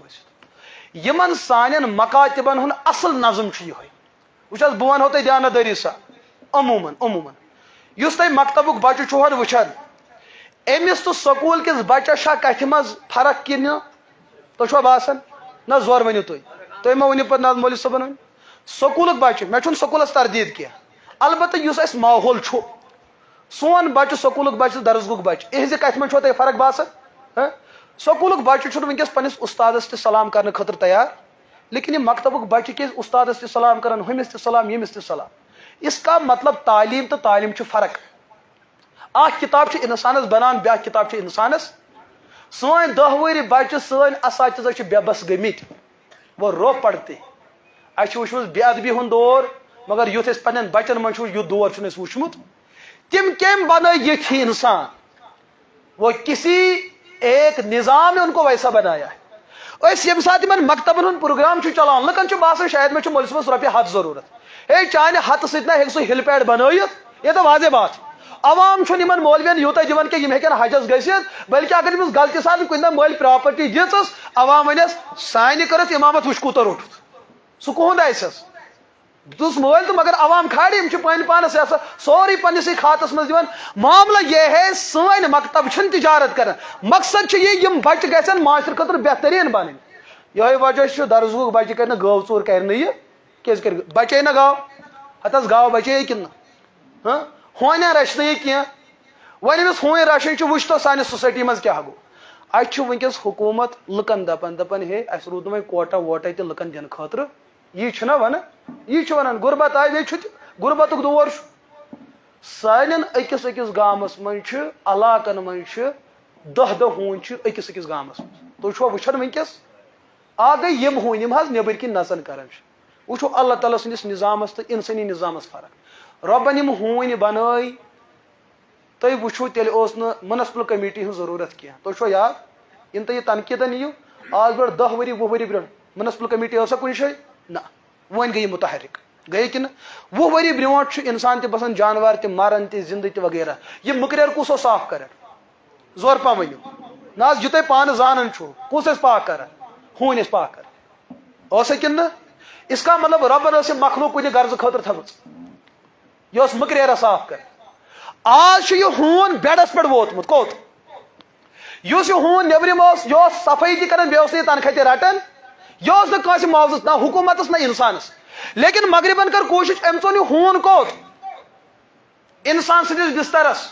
یمن سانٮ۪ن مکاتبن ہُنٛد اصل نظم یہ وچھ بہ ونہو تۄہہِ دیانت دٲری سا عموماً یُس تۄہہِ مکتبُک بچہ چھُہن وٕچھان أمِس تہٕ سکوٗل کِس بچس چھا کتھِ منٛز فرق کِنہٕ تۄہہِ چھُوا باسان نہ زور ؤنِو تُہۍ ما ؤنِو پتہٕ نہ مولوی صٲبن ؤنۍ سکوٗلُک بچہ مےٚ چھُنہٕ سکوٗلس تردید کینٛہہ البتہ یُس اسہِ ماحول چھُ سون بچہ سکوٗلُک بچہ درسگُک بچہ اِہنزِ کتھِ منٛز چھوا تۄہہِ فرق باسان سکوٗلُک بچہ چھُنہٕ وٕنکیٚس پننس استادس تہِ سلام کرنہٕ خٲطرٕ تیار لیکن یہ مکتبُک بچہ کیٛازِ استادس تہِ سلام کران ہُمِس تہِ سلام ییٚمِس تہِ سلام اس کا مطلب تعلیم تو تعلیم چھُ فرق اکھ کتاب چھِ انسانس بنان بیاکھ کتاب چھِ انسانس سٲنۍ 10 وٕہٕرۍ بچہ سٲنۍ اساتذہ چھِ بے بس گٔمٕتۍ وہ رو پڑتے اَسہِ چھُ وٕچھمُت بے ادبی ہُنٛد دور مگر یُتھ أسۍ پننٮ۪ن بچن منٛز چھُ یُتھ دور چھُنہٕ اَسہِ وٕچھمُت تِم کٔمۍ بنٲے یِتھۍ انسان وہ کسی ایک نظام نے ان کو ویسا بنایا ہے یم سات مکتبن ہند پروگرام چلان لکن باسان شاید مے مولس مس رۄپیہِ 100 ضرورت ہے چانہ ہتھ ست ہیٚکہِ سُہ ہل پیڈ بنٲیِتھ یہ تو واضح بات عوام چھُنہٕ مولوین یوٗتاہ دِوان کہ ہیٚکن حجس گٔژھِتھ بلکہ اگر أمِس غلطی سان کُنہِ دۄہ مٲلۍ پراپرٹی دِژٕس عوام ونٮ۪س سانہِ کٔرٕتھ امامت وٕچھ کوٗتاہ روٚٹُتھ سُہ کُہُنٛد آسٮ۪س دِژ مٲلۍ تہٕ مگر عوام کھارِ یِم چھِ پنٕنۍ پانس سورُے پننسٕے کھاتس منٛز دِوان معاملہ یہ ہے سٲنۍ مکتب چھِنہٕ تجارت کران مقصد چھُ یہِ یِم بچہِ گژھن معاشرٕ خٲطرٕ بہتریٖن بنٕنۍ یہے وجہ چھُ درسگُک بچہِ کرِ نہٕ گٲو ژوٗر کرِ نہٕ یہِ کیٛازِ کرِ بچے نہ گاو ہتس گاو بچے کِنہٕ ہاں ہونیٛا رچہِ نہٕ یہِ کینٛہہ وۄنۍ أمِس ہوٗنۍ رچھٕنۍ چھُ وٕچھ تو سانہِ سوسایٹی منٛز کیٛاہ گوٚو اَسہِ چھُ وٕنکیٚس حکوٗمت لُکن دپان ہے اَسہِ روٗد نہٕ وۄنۍ کوٹا ووٹا تہِ لُکن دِنہٕ خٲطرٕ یی چھُنہ ونان یی چھُ ونان غُربت آیہِ بیٚیہِ چھُ تہِ غُربتُک دور چھُ سانٮ۪ن أکِس گامس منٛز چھِ علاقن منٛز چھِ 10 ہوٗنۍ چھِ أکِس گامس منٛز تُہۍ چھُوا وٕچھان وٕنکیٚس اکھ گٔے یِم ہوٗنۍ یِم حظ نیٚبٕرۍ کِنۍ نژان کران چھِ وٕچھو اللہ تعالیٰ سٕنٛدِس نظامس تہٕ انسٲنی نظامس فرق رۄبن یِم ہوٗنۍ بنٲے تُہۍ وٕچھو تیٚلہِ اوس نہٕ مُنسپل کمیٹی ہٕنٛز ضروٗرت کینٛہہ تۄہہِ چھُوا یاد یِنہٕ تُہۍ یہِ تنقیٖدن یِیِو آز برونٛٹھ 10 ؤری 20 ؤری برونٛٹھ مُنسپل کمیٹی ٲسا کُنہِ جایہِ نہ وۄنۍ گٔے مُتحرک گٔے کِنہٕ 20 ؤری برونٛٹھ چھُ انسان تہِ باسان جانور تہِ مران تہِ زندٕ تہِ وغیرہ یہِ مُکریر کُس اوس صاف کران زور پہم ؤنِو نہ حظ یہِ تُہۍ پانہٕ زانان چھُو کُس ٲسۍ پاک کران ہوٗنۍ ٲسۍ پاک کران اوسا کِنہٕ نہ اس کا مطلب رۄبن ٲس یہِ مخلوق کُنہِ غرضہٕ خٲطرٕ تھٲومٕژ یہِ اوس مُکریرس صاف کران آز چھُ یہِ ہوٗن بیڈس پٮ۪ٹھ ووتمُت کوٚت یُس یہِ ہوٗن نیٚبرِم اوس یہِ اوس صفٲیی تہِ کران بیٚیہِ اوس نہٕ یہِ تنخاہ تہِ رٹان یہِ اوس نہٕ کٲنٛسہِ معاوضس نہ حکوٗمتس نہ انسانس لیکن مغربن کٔر کوٗشش أمۍ ژوٚن یہِ ہوٗن کوٚت انسان سٕنٛدِس بسترس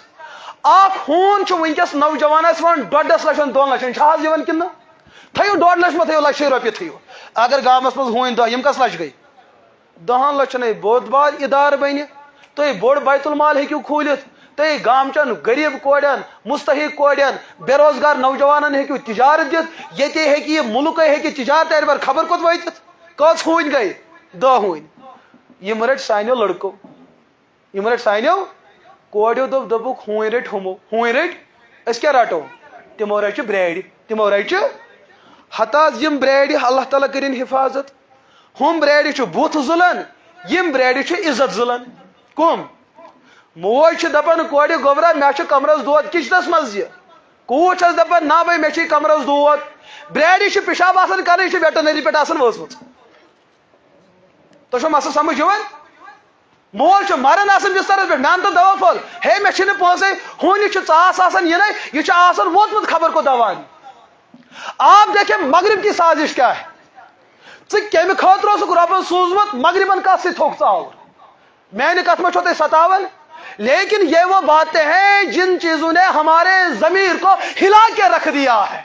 اکھ ہوٗن چھُ وٕنکیٚس نوجوانس یِوان 2.5 لچھ 2 لچھ چھِ حظ یِوان کِنہٕ تھٲیِو 2.5 لچھ ما تھٲیِو 1 لچھ رۄپیہِ تھٲیِو اگر گامس منٛز ہوٗنۍ 10 یِم کس لچھ گٔے 10 لچھن بوٚڑ بار ادارٕ بنہِ تُہۍ بوٚڑ بیت المال ہیٚکِو کھوٗلِتھ تُہۍ گامچن غریٖب کورٮ۪ن مستحق کورٮ۪ن بے روزگار نوجوانن ہیٚکِو تجارت دِتھ ییٚتے ہیٚکہِ یہِ مُلکے ہیٚکہِ تجارت اعتبار خبر کوٚت وٲتِتھ کٔژ ہوٗنۍ گٔے 10 ہوٗنۍ یِم رٔٹۍ سانیو لڑکو یِم رٔٹۍ سانیو کوریو دوٚپُکھ ہوٗنۍ رٔٹۍ ہُمو ہوٗنۍ رٔٹۍ أسۍ کیٛاہ رٹو تِمو رچہِ برٛارِ تِمو رچہِ ہتہٕ حظ یِم برٛارِ اللہ تعالیٰ کٔرِنۍ حفاظت ہُم برٛارِ چھُ بُتھ زُلان یِم برٛارِ چھُ عزت زُلان کُم موج چھِ دپان کورِ گوبرا مےٚ چھُ کمرس دود کچنس منٛز یہِ کوٗر چھس دپان نہ بھاے مےٚ چھُے کمرس دود برٛارِ چھِ پِشاب آسان کران یہِ چھِ ویٹنری پٮ۪ٹھ آسان وٲژمٕژ تۄہہِ چھو مسلہٕ سمجھ یِوان مول چھُ مران آسان بسترس پٮ۪ٹھ مےٚ اَن دوا پھوٚل ہے مےٚ چھِنہٕ پونٛسے ہوٗنِس چھُ ژاس آسان یِنَے یہِ چھُ آسان ووتمُت خبر کوٚت دوا اَنہِ آپ دیکھیں مغرب کی سازش کیا ہے ژٕ کمہِ خٲطرٕ اوسُکھ رۄبن سوٗزمُت مغربن کتھ سۭتۍ تھوٚکھ ژٕ آوُر میانہِ کتھ منٛز چھو تۄہہِ ستاوان لیکن یہ وہ باتیں ہیں جن چیزوں نے ہمارے ضمیر کو ہلا کے رکھ دیا ہے.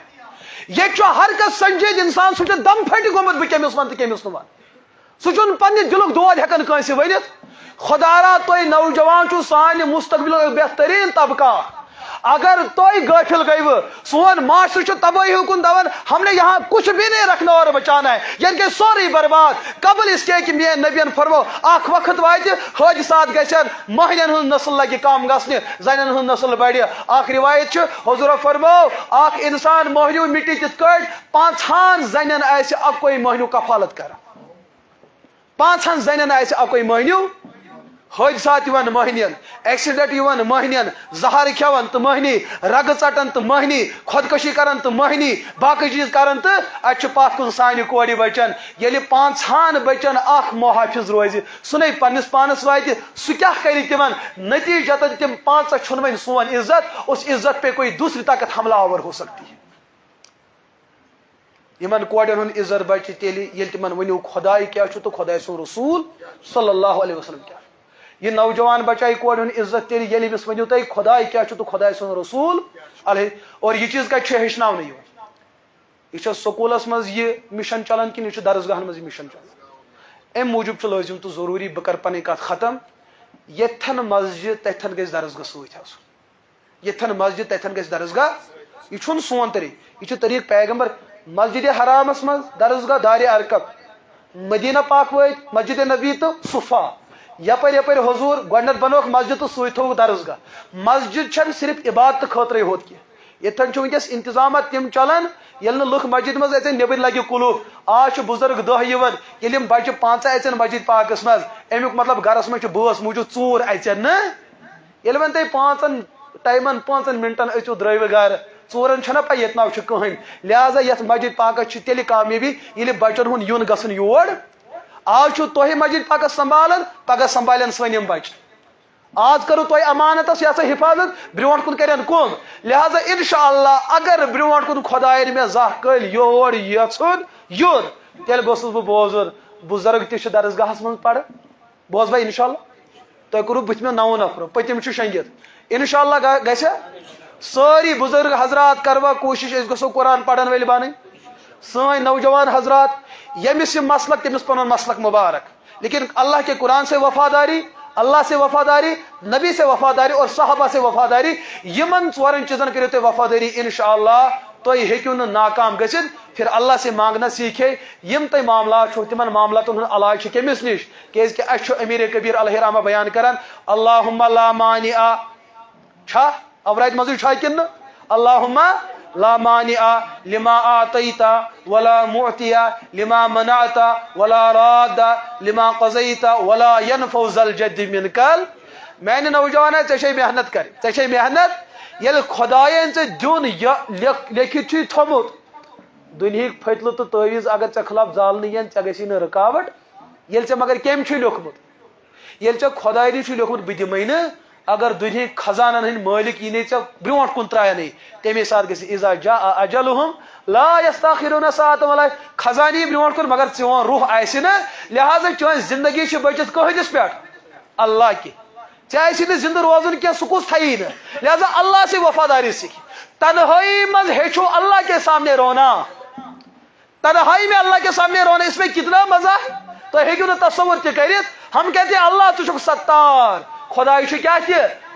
یہ جو ہر کس سنجید انسان سہ دم پھٹ گومت بہ کمس ون تو کمس نہ ون سہ پنہ دلک دود ہیکن کنس ورت. خدا را تھی نوجوان چھو سانہ مستقبل بہترین طبقہ. اگر تھی غافل گئی سون معاشرہ تباہی کن دون ہم نے یہاں کچھ بھی نہیں رکھنا اور بچانا ہے یعنی کہ سوری برباد. قبل اس کے کہ میان نبین فرمو اخ وقت وات حادثات گھن مہنین ہند نسل لگہ کم گھنہ زنین ہند نسل بڑھ. اخ روایت حضور فرمو اخ انسان مہنیو مٹی تت پانچہن زنین آسہ اکوئی مہنیو کفالت کر. پانچہن زنین آسہ اکوئی مہنیو. حادثات مہنین ایکسیڈنٹ مہنین زہر کھیون تو مہنی رگ ژٹان تو مہنی خودکشی کران تو مہنی باقی چیز کران تو اتھ پتھ کن سانہ کورِ بچن. ییٚلہِ پانژہن بچن اخ محافظ روزِ سُہ نے پننس پانس واتہِ سُہ کیاہ کرِ تمن نتیجتاً تم پانژھ چھن وۄنۍ سون عزت. اس عزت پہ کوئی دوسری طاقت حملہ آور ہو سکتی ہے. یمن کورین ہند عزت بچ تیٚلہِ ییٚلہِ تمن ؤنِو خداے کیاہ چھُ تہٕ خداے سُنٛد رسول صلی اللہ علیہ وسلم کیا. یہ نوجوان بچائی کورِ ہند عزت تیٚلہِ ییٚلہِ أمِس ؤنِو تُہۍ خداے کیاہ چھُ تہٕ خداے سُنٛد رسول علیہ. اور یہ چیز کتہِ چھُ ہیٚچھناونہٕ یِوان. یہ چھا سکولس مز یہ مشن چلان کِنہٕ یہِ چھُ درسگاہن مز یہ مشن چلان. ام موجوب چھُ لٲزم تہٕ ضروٗری بہٕ کرٕ پنٕنۍ کتھ ختم. یتھن مسجد تتھن گژھِ درسگاہ سۭتۍ آسُن. یتھن مسجد تتھن گژھِ درسگاہ. یہ چھُنہٕ سون طریقہٕ. یہ چھُ طریقہٕ پیغمبر. مسجد حرامس مز درسگاہ دارِ ارکب. مدینہ پاک وٲتۍ مسجد نبی تہٕ صفا. یپر یپر حضور گۄڈنیتھ بنوک مسجد تو سۭتۍ تھوٚوُکھ درسگاہ. مسجد چھنہٕ صرف عبادت خٲطرے ہوت کینٛہہ. یتھن چھُ ونکیٚس انتظامات تم چلان ییٚلہِ نہٕ لُکھ مسجد مز اژن نیبر لگہِ قلوٗب. آز چھُ بُزرگ دہ یِوان ییٚلہِ یِم بچہِ پانژھ اژن مسجد پاکس مز امیُک مطلب گرس مز چھُ بٲژ موٗجوٗد ژوٗر اژن نہ. ییٚلہِ وۄنۍ تُہۍ پانژن ٹایمن 5 منٹن أژِو درٲیوٕ گرٕ ژورن چھنہ پاے ییٚتہِ ناو چھُ کٕہٕنۍ. لہذا یتھ مسجد پاکس چھِ تیٚلہِ کامیٲبی ییٚلہِ بچن ہُنٛد یُن گژھُن یور. آج چھُ تۄہہِ مسجد پاکس سنبھالان پگہ سنبھالن سٲنۍ یِم بچہِ. آج کرو تۄہہِ امانتس یہ سا حفاظت برونٛٹھ کُن کرن کُم. لہذا انشاءاللہ اگر برونٛٹھ کُن خۄداین مےٚ زانٛہہ کٔلۍ یور یژھُن یُن تیٚلہِ گوٚژھُس بہٕ بوزُن بُزرگ تہِ چھِ درسگاہس منٛز پران. بوزبا انشاءاللہ. تۄہہِ کوٚروٕ بٕتھِ مےٚ 9 نفرو پٔتِم چھُ شیٚنگِتھ. انشاءاللہ گژھِ سٲری بُزرگ حضرات کروا کوٗشش أسۍ گژھو قرآن پرن وٲلۍ بنٕنۍ. سٲنۍ نوجوان حضرات ییٚمِس یہِ مسلک تٔمِس پنُن مسلک مبارک. لیکن اللہ کے قرآن سے وفاداری اللہ سے وفاداری نبی سے وفاداری اور صحابہ سے وفاداری یمن ژورن چیزن کٔرِو تُہۍ وفاداری انشاءاللہ تُہۍ ہیٚکِو نہٕ ناکام گٔژھِتھ. پھر اللہ سے مانگنا سیکھے. یم تۄہہِ معاملات چھُو تِمن معاملاتن ہُنٛد علاج چھُ کٔمِس نِش کیازِ کہِ اَسہِ چھُ امیر کبیر علیہ رحمہ بیان کران اللہُمہ لا مانع چھا اوراتہِ منٛزٕے چھا کِنہٕ نہٕ اللہُمہ لا مانع لما آتیت ولا معطی لما منعت ولا راد لما قضیت ولا ينفع ذا الجد منک. میانہِ نوجوان ژےٚ چھے محنت کرِ ژےٚ چھے محنت ییٚلہِ خۄدایَن ژےٚ دیُن لیکھِتھ چھُے تھوٚمُت دُنہِکۍ پھٔتلہٕ تہٕ تٲویٖز اگر ژےٚ خلاف زالنہٕ یِن ژےٚ گژھی نہٕ رُکاوٹ. ییٚلہِ ژےٚ مگر کٔمۍ چھُے لیوٚکھمُت ییٚلہِ ژےٚ خۄداے نٕے چھُے لیوٚکھمُت بہٕ دِمے نہٕ اگر دُنہِکۍ خزانن ہٕنٛدۍ مٲلِک یی نے ژےٚ برونٛٹھ کُن ترٛاینے تمے ساتہٕ گژھِ اذا جاء اجلهم لا يستاخرون ساعة ولا. خزانہٕ یی برونٛٹھ کُن مگر چون روح آسہِ نہٕ. لہذا چٲنۍ زندگی چھِ بٔچِتھ کٕہٕنٛدِس پٮ۪ٹھ اللہ کہِ. ژےٚ آسی نہٕ زندٕ روزُن کینٛہہ سُہ کُس تھایی نہٕ. لہذا اللہ سے وفاداری سیکھ. تنہائی منٛز ہیٚچھو اللہ کے سامنے رونا. تنہائی میں اللہ کے سامنے رونا اس میں کتنا مزہ ہے تُہۍ ہیٚکِو نہٕ تصور تہِ کٔرِتھ. ہم کہتے ہیں اللہ ژٕ چھُکھ ستار خداے چھُ کیاہ تہِ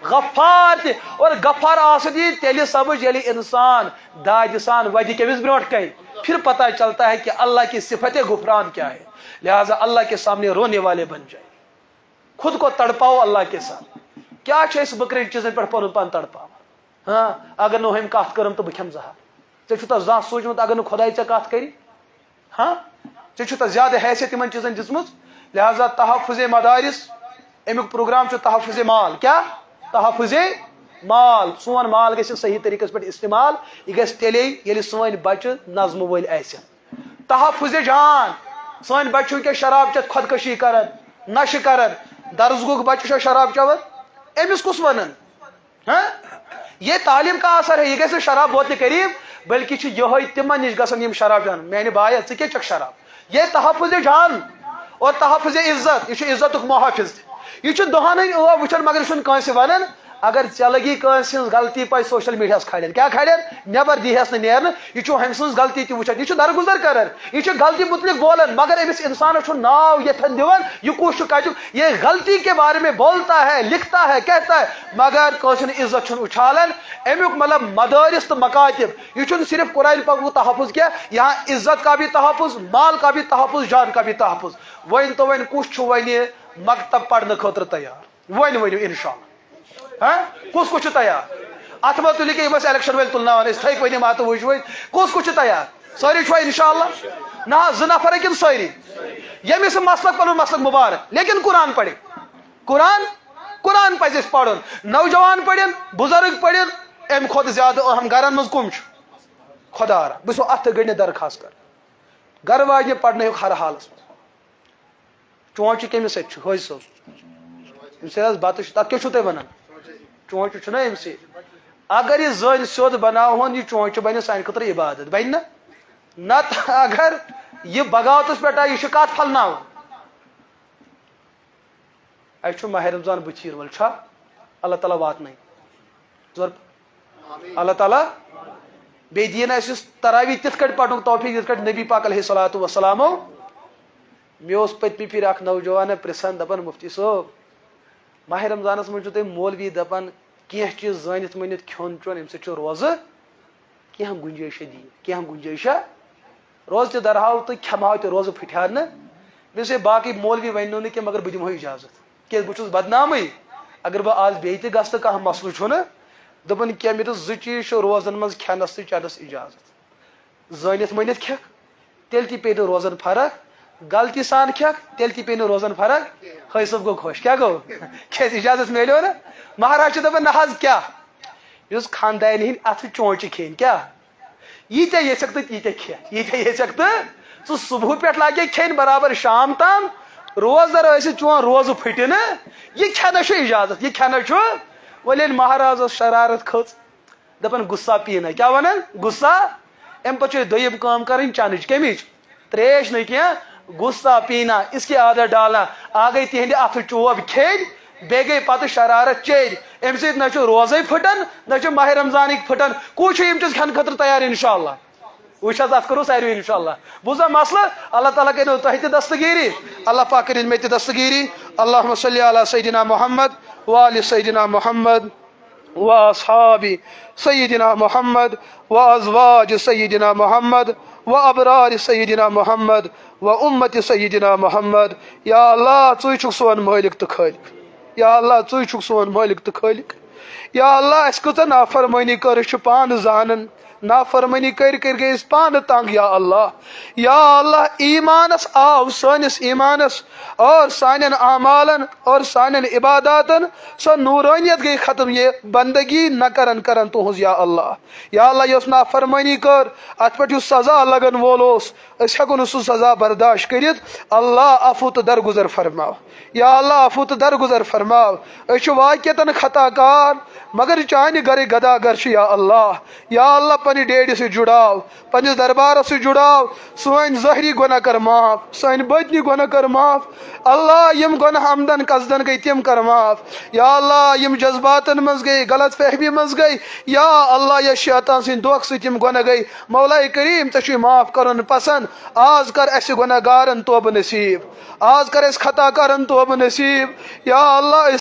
غفار تہِ. اور غفار آسُن یی تیٚلہِ سمجھ ییٚلہِ انسان دادِ سان ودِ کٔمِس برونٛٹھ کنہِ پھر پتہ چلتا ہے کہ اللہ کی صفت غفران کیا ہے. لہذا اللہ کے سامنے رونے والے بن جائے. خود کو تڑپاؤ اللہ کے ساتھ. کیا چھِ أسۍ بکرین چیزن پٮ۪ٹھ پنُن پان تڑپاوان. ہاں اگر نہٕ ہُمۍ کتھ کٔرٕم تہٕ بہٕ کھٮ۪مہٕ زہر. ژےٚ چھُتھا زانٛہہ سوٗنٛچمُت اگر نہٕ خۄداے ژےٚ کتھ کرِ ہاں ژےٚ چھُتھا زیادٕ حیثیت یِمن چیزن دِژمٕژ. لہذا تحفظ مدارس امیُک پروگرام چھُ تحفظ مال. کیا تحفظ مال. سون مال گژھِ صحیح طریقس پٮ۪ٹھ استعمال. یہ گژھِ تیٚلے ییٚلہِ سٲنۍ بچہِ نظمہٕ وٲلۍ آسن. تحفظ جان سٲنۍ بچہِ چھِ وٕنکٮ۪س شراب چٮ۪تھ خودکشی کران نشہٕ کران. درسگُک بچہِ چھا شراب چٮ۪وان أمِس کُس ونان ہاں. یہ تعلیم کا اثر ہے. یہ گژھِ نہٕ شراب بوتلہِ قریب بلکہ چھُ یِہوٚے تِمن نِش گژھان یِم شراب چٮ۪وان. میانہِ بایا ژٕ کیٛاہ چٮ۪کھ شراب. یہ تحفظ جان اور تحفظ عزت یہ چھُ عزتُک محافظ تہِ. یہ دہان وچان مگر یہ ونان اگر ے لگی کنس غلطی پہ سوشل میڈیا کھڑین کیا کھڑین نبر دیہس نیرن یہ ہم سن غلطی تہ وچان یہ درگزر کران یہ غلطی متعلق بولان مگر امس انسانس ناو یتھن دان یہ کس کتک یہ غلطی کے بارے میں بولتا ہے لکھتا ہے کہتا ہے مگر کس عزت اچھالان امیک مطلب مدارس تو مکاتب یہ صرف قرآن پاک کو تحفظ کیا یہاں عزت کا بھی تحفظ مال کا بھی تحفظ جان کا بھی تحفظ ون تو ون کس ون مکتب پڑھنے خاطر تیار ون ونو انشاءاللہ کس کس تیار ات متعلق الیکشن ول تلناوان تھک ون مات وچ کس کس تیار ساری چھو انشاءاللہ نہ زٕ نفر کن ساری یمس مسلک پن مسلک مبارک لیکن قرآن پڑھے قرآن پزِ اَسہِ پڑھن نوجوان پڑھن بزرگ پڑھن ام کھت زیادہ اہم گرن مز کم خدا را بہ ات گڈ درخواست کر گھر واجنہ پڑھنے ہر حالس چونچہ کمس ست حٲج صٲب ام سۭتۍ بتہ تک کیٛاہ چھو تُہۍ ونان چونچہ چھُنہ ام سۭتۍ اگر یہ زٔنۍ سیوٚد بناوہون یہ چونچہ بنہِ سانہِ خٲطرٕ عبادت بنہِ نہ نت اگر یہ بغاوتس پہ آئی یہ کت پھلناون اچھا ماہ رمضان بچیر ول چھا اللہ تعالیٰ واتن اللہ تعالیٰ بی دین اس تراوی تت کٹ پڑھن توفیق یت کٹ نبی پاک علیہ الصلوۃ والسلام مے پتمی پھر اخ نوجوان پرسان دپان مفتی صٲب ماہ رمضانس من تھی مولوی دپان کی چیز زانت مٔنِتھ کھیون چون ام سۭتۍ چھُ روزٕ کینٛہہ گُنجٲیشہ دی کینٛہہ گُنجٲیشہ روز تہ درہاو تو کھماو تہ روزٕ پھٹہار نا مے باقی مولوی ونو نہ کہ مگر بہ دمہو اجازت کہ بہ چھُس بدنامٕے اگر بہ آز بیٚیہِ تہِ گژھٕ کانٛہہ مسلہٕ چھُنہ دپان کینٛہہ مے دوٚپ زٕ چیٖز چھِ روزن منٛز کھٮ۪نس تہٕ چٮ۪نس اجازت زٲنِتھ مٔنِتھ کھٮ۪کھ تیٚلہِ تہِ پیٚیہِ نہٕ روزن فرق غلطی سان کھٮ۪کھ تیٚلہِ تہِ پیٚیہِ نہٕ روزن فرق حٲج صٲب گوٚو خۄش کیٛاہ گوٚو کیٛازِ اجازت میلیو نا مہاراج چھُ دپان نہ حظ کیٛاہ یُس خاندانہِ ہٕنٛدۍ اتھٕ چونچہِ کھیٚنۍ کیٛاہ ییٖتیاہ یژھکھ تہٕ تیٖتیاہ کھٮ۪کھ ییٖتیاہ یژھکھ تہٕ ژٕ صبحہٕ پٮ۪ٹھ لاگے کھیٚنۍ برابر شام تام روزدر ٲسِتھ چون روزٕ پھٕٹہِ نہٕ یہِ کھٮ۪نس چھُ اجازت یہِ کھٮ۪نس چھُ وۄنۍ ییٚلہِ مہارازس شرارت کھٔژ دپان غصہ پیٖنہ کیٛاہ ونان غصہ امہِ پتہٕ چھُ دوٚیِم کٲم کرٕنۍ چنٕچ کمِچ تریش نہٕ کینٛہہ غصہ پیٖنہ اس کی عادت ڈالنا آ گٔے تِہنٛدِ اتھٕ چوب کھیٚنۍ بیٚیہِ گٔے پتہٕ شرارت چیٚرۍ امہِ سۭتۍ نہ چھُ روزے پھٕٹان نہ چھُ ماہ رمضانٕکۍ پھٕٹان کُس چھُ یِم چیٖز کھٮ۪نہٕ خٲطرٕ تیار انشاءاللہ وٕچھ حظ اتھ کرو ساروی انشاءاللہ بوٗزا مسلہٕ اللہ تعالیٰ کٔرِو تۄہہِ تہِ دستگیٖری اللہ پاک کٔرِنۍ مےٚ تہِ دستگیٖری اللہُمہ صلی علی سیدنا محمد وآل سیدنا محمد واصحاب سیدنا محمد وازواج سیدنا محمد وابرار سیدنا محمد وامت سیدنا محمد یا اللہ ژٕے چھُکھ سون مٲلک تہٕ خٲلق یا اللہ ژٕے چھُکھ سون مٲلک تہٕ خٲلق یا اللہ اَسہِ کۭژاہ نافرمٲنی کٔر أسۍ چھِ پانہٕ زانان نافرمٲنی کٔرۍ کٔرۍ گٔے أسۍ پانہٕ تنگ یا اللہ ایمانس آو سٲنِس ایمانس اور سانٮ۪ن اعمالن اور سانٮ۪ن عباداتن سۄ نورانیت گٔے ختم یہ بندگی نہ کرن تُہنٛز یا اللہ یۄس نافرمٲنی کٔر اتھ پٮ۪ٹھ یُس سزا لگن وول اوس أسۍ ہٮ۪کو نہٕ سُہ سزا برداشت کٔرِتھ اللہ عفو تہٕ درگُزر فرماو یا اللہ عفو تہٕ درگُزر فرماو أسۍ چھِ واقعتن خطا کار مگر چانہِ گرٕکۍ گداگر چھِ یا اللہ پننہِ ڈیڈِ سۭتۍ جُڑاو پننِس دربارس سۭتۍ جُڑاو سٲنۍ ظٲہری گۄناہ کر معاف سٲنۍ باطنی گۄناہ کر معاف اللہ یِم گۄناہ عمدن قصدن گٔے تِم کر معاف یا اللہ یِم جذباتن منٛز گٔے غلط فہمی منٛز گٔے یا اللہ یا شیطان سٕنٛدۍ دھوکہٕ سۭتۍ یِم گۄناہ گٔے مولاے کریم ژےٚ چھُے معاف کرُن پسنٛد آز کر اسہِ گۄناہ گارن توبہٕ نصیٖب آز کر اسہِ خطا کارن توبہٕ نصیٖب یا اللہ أسۍ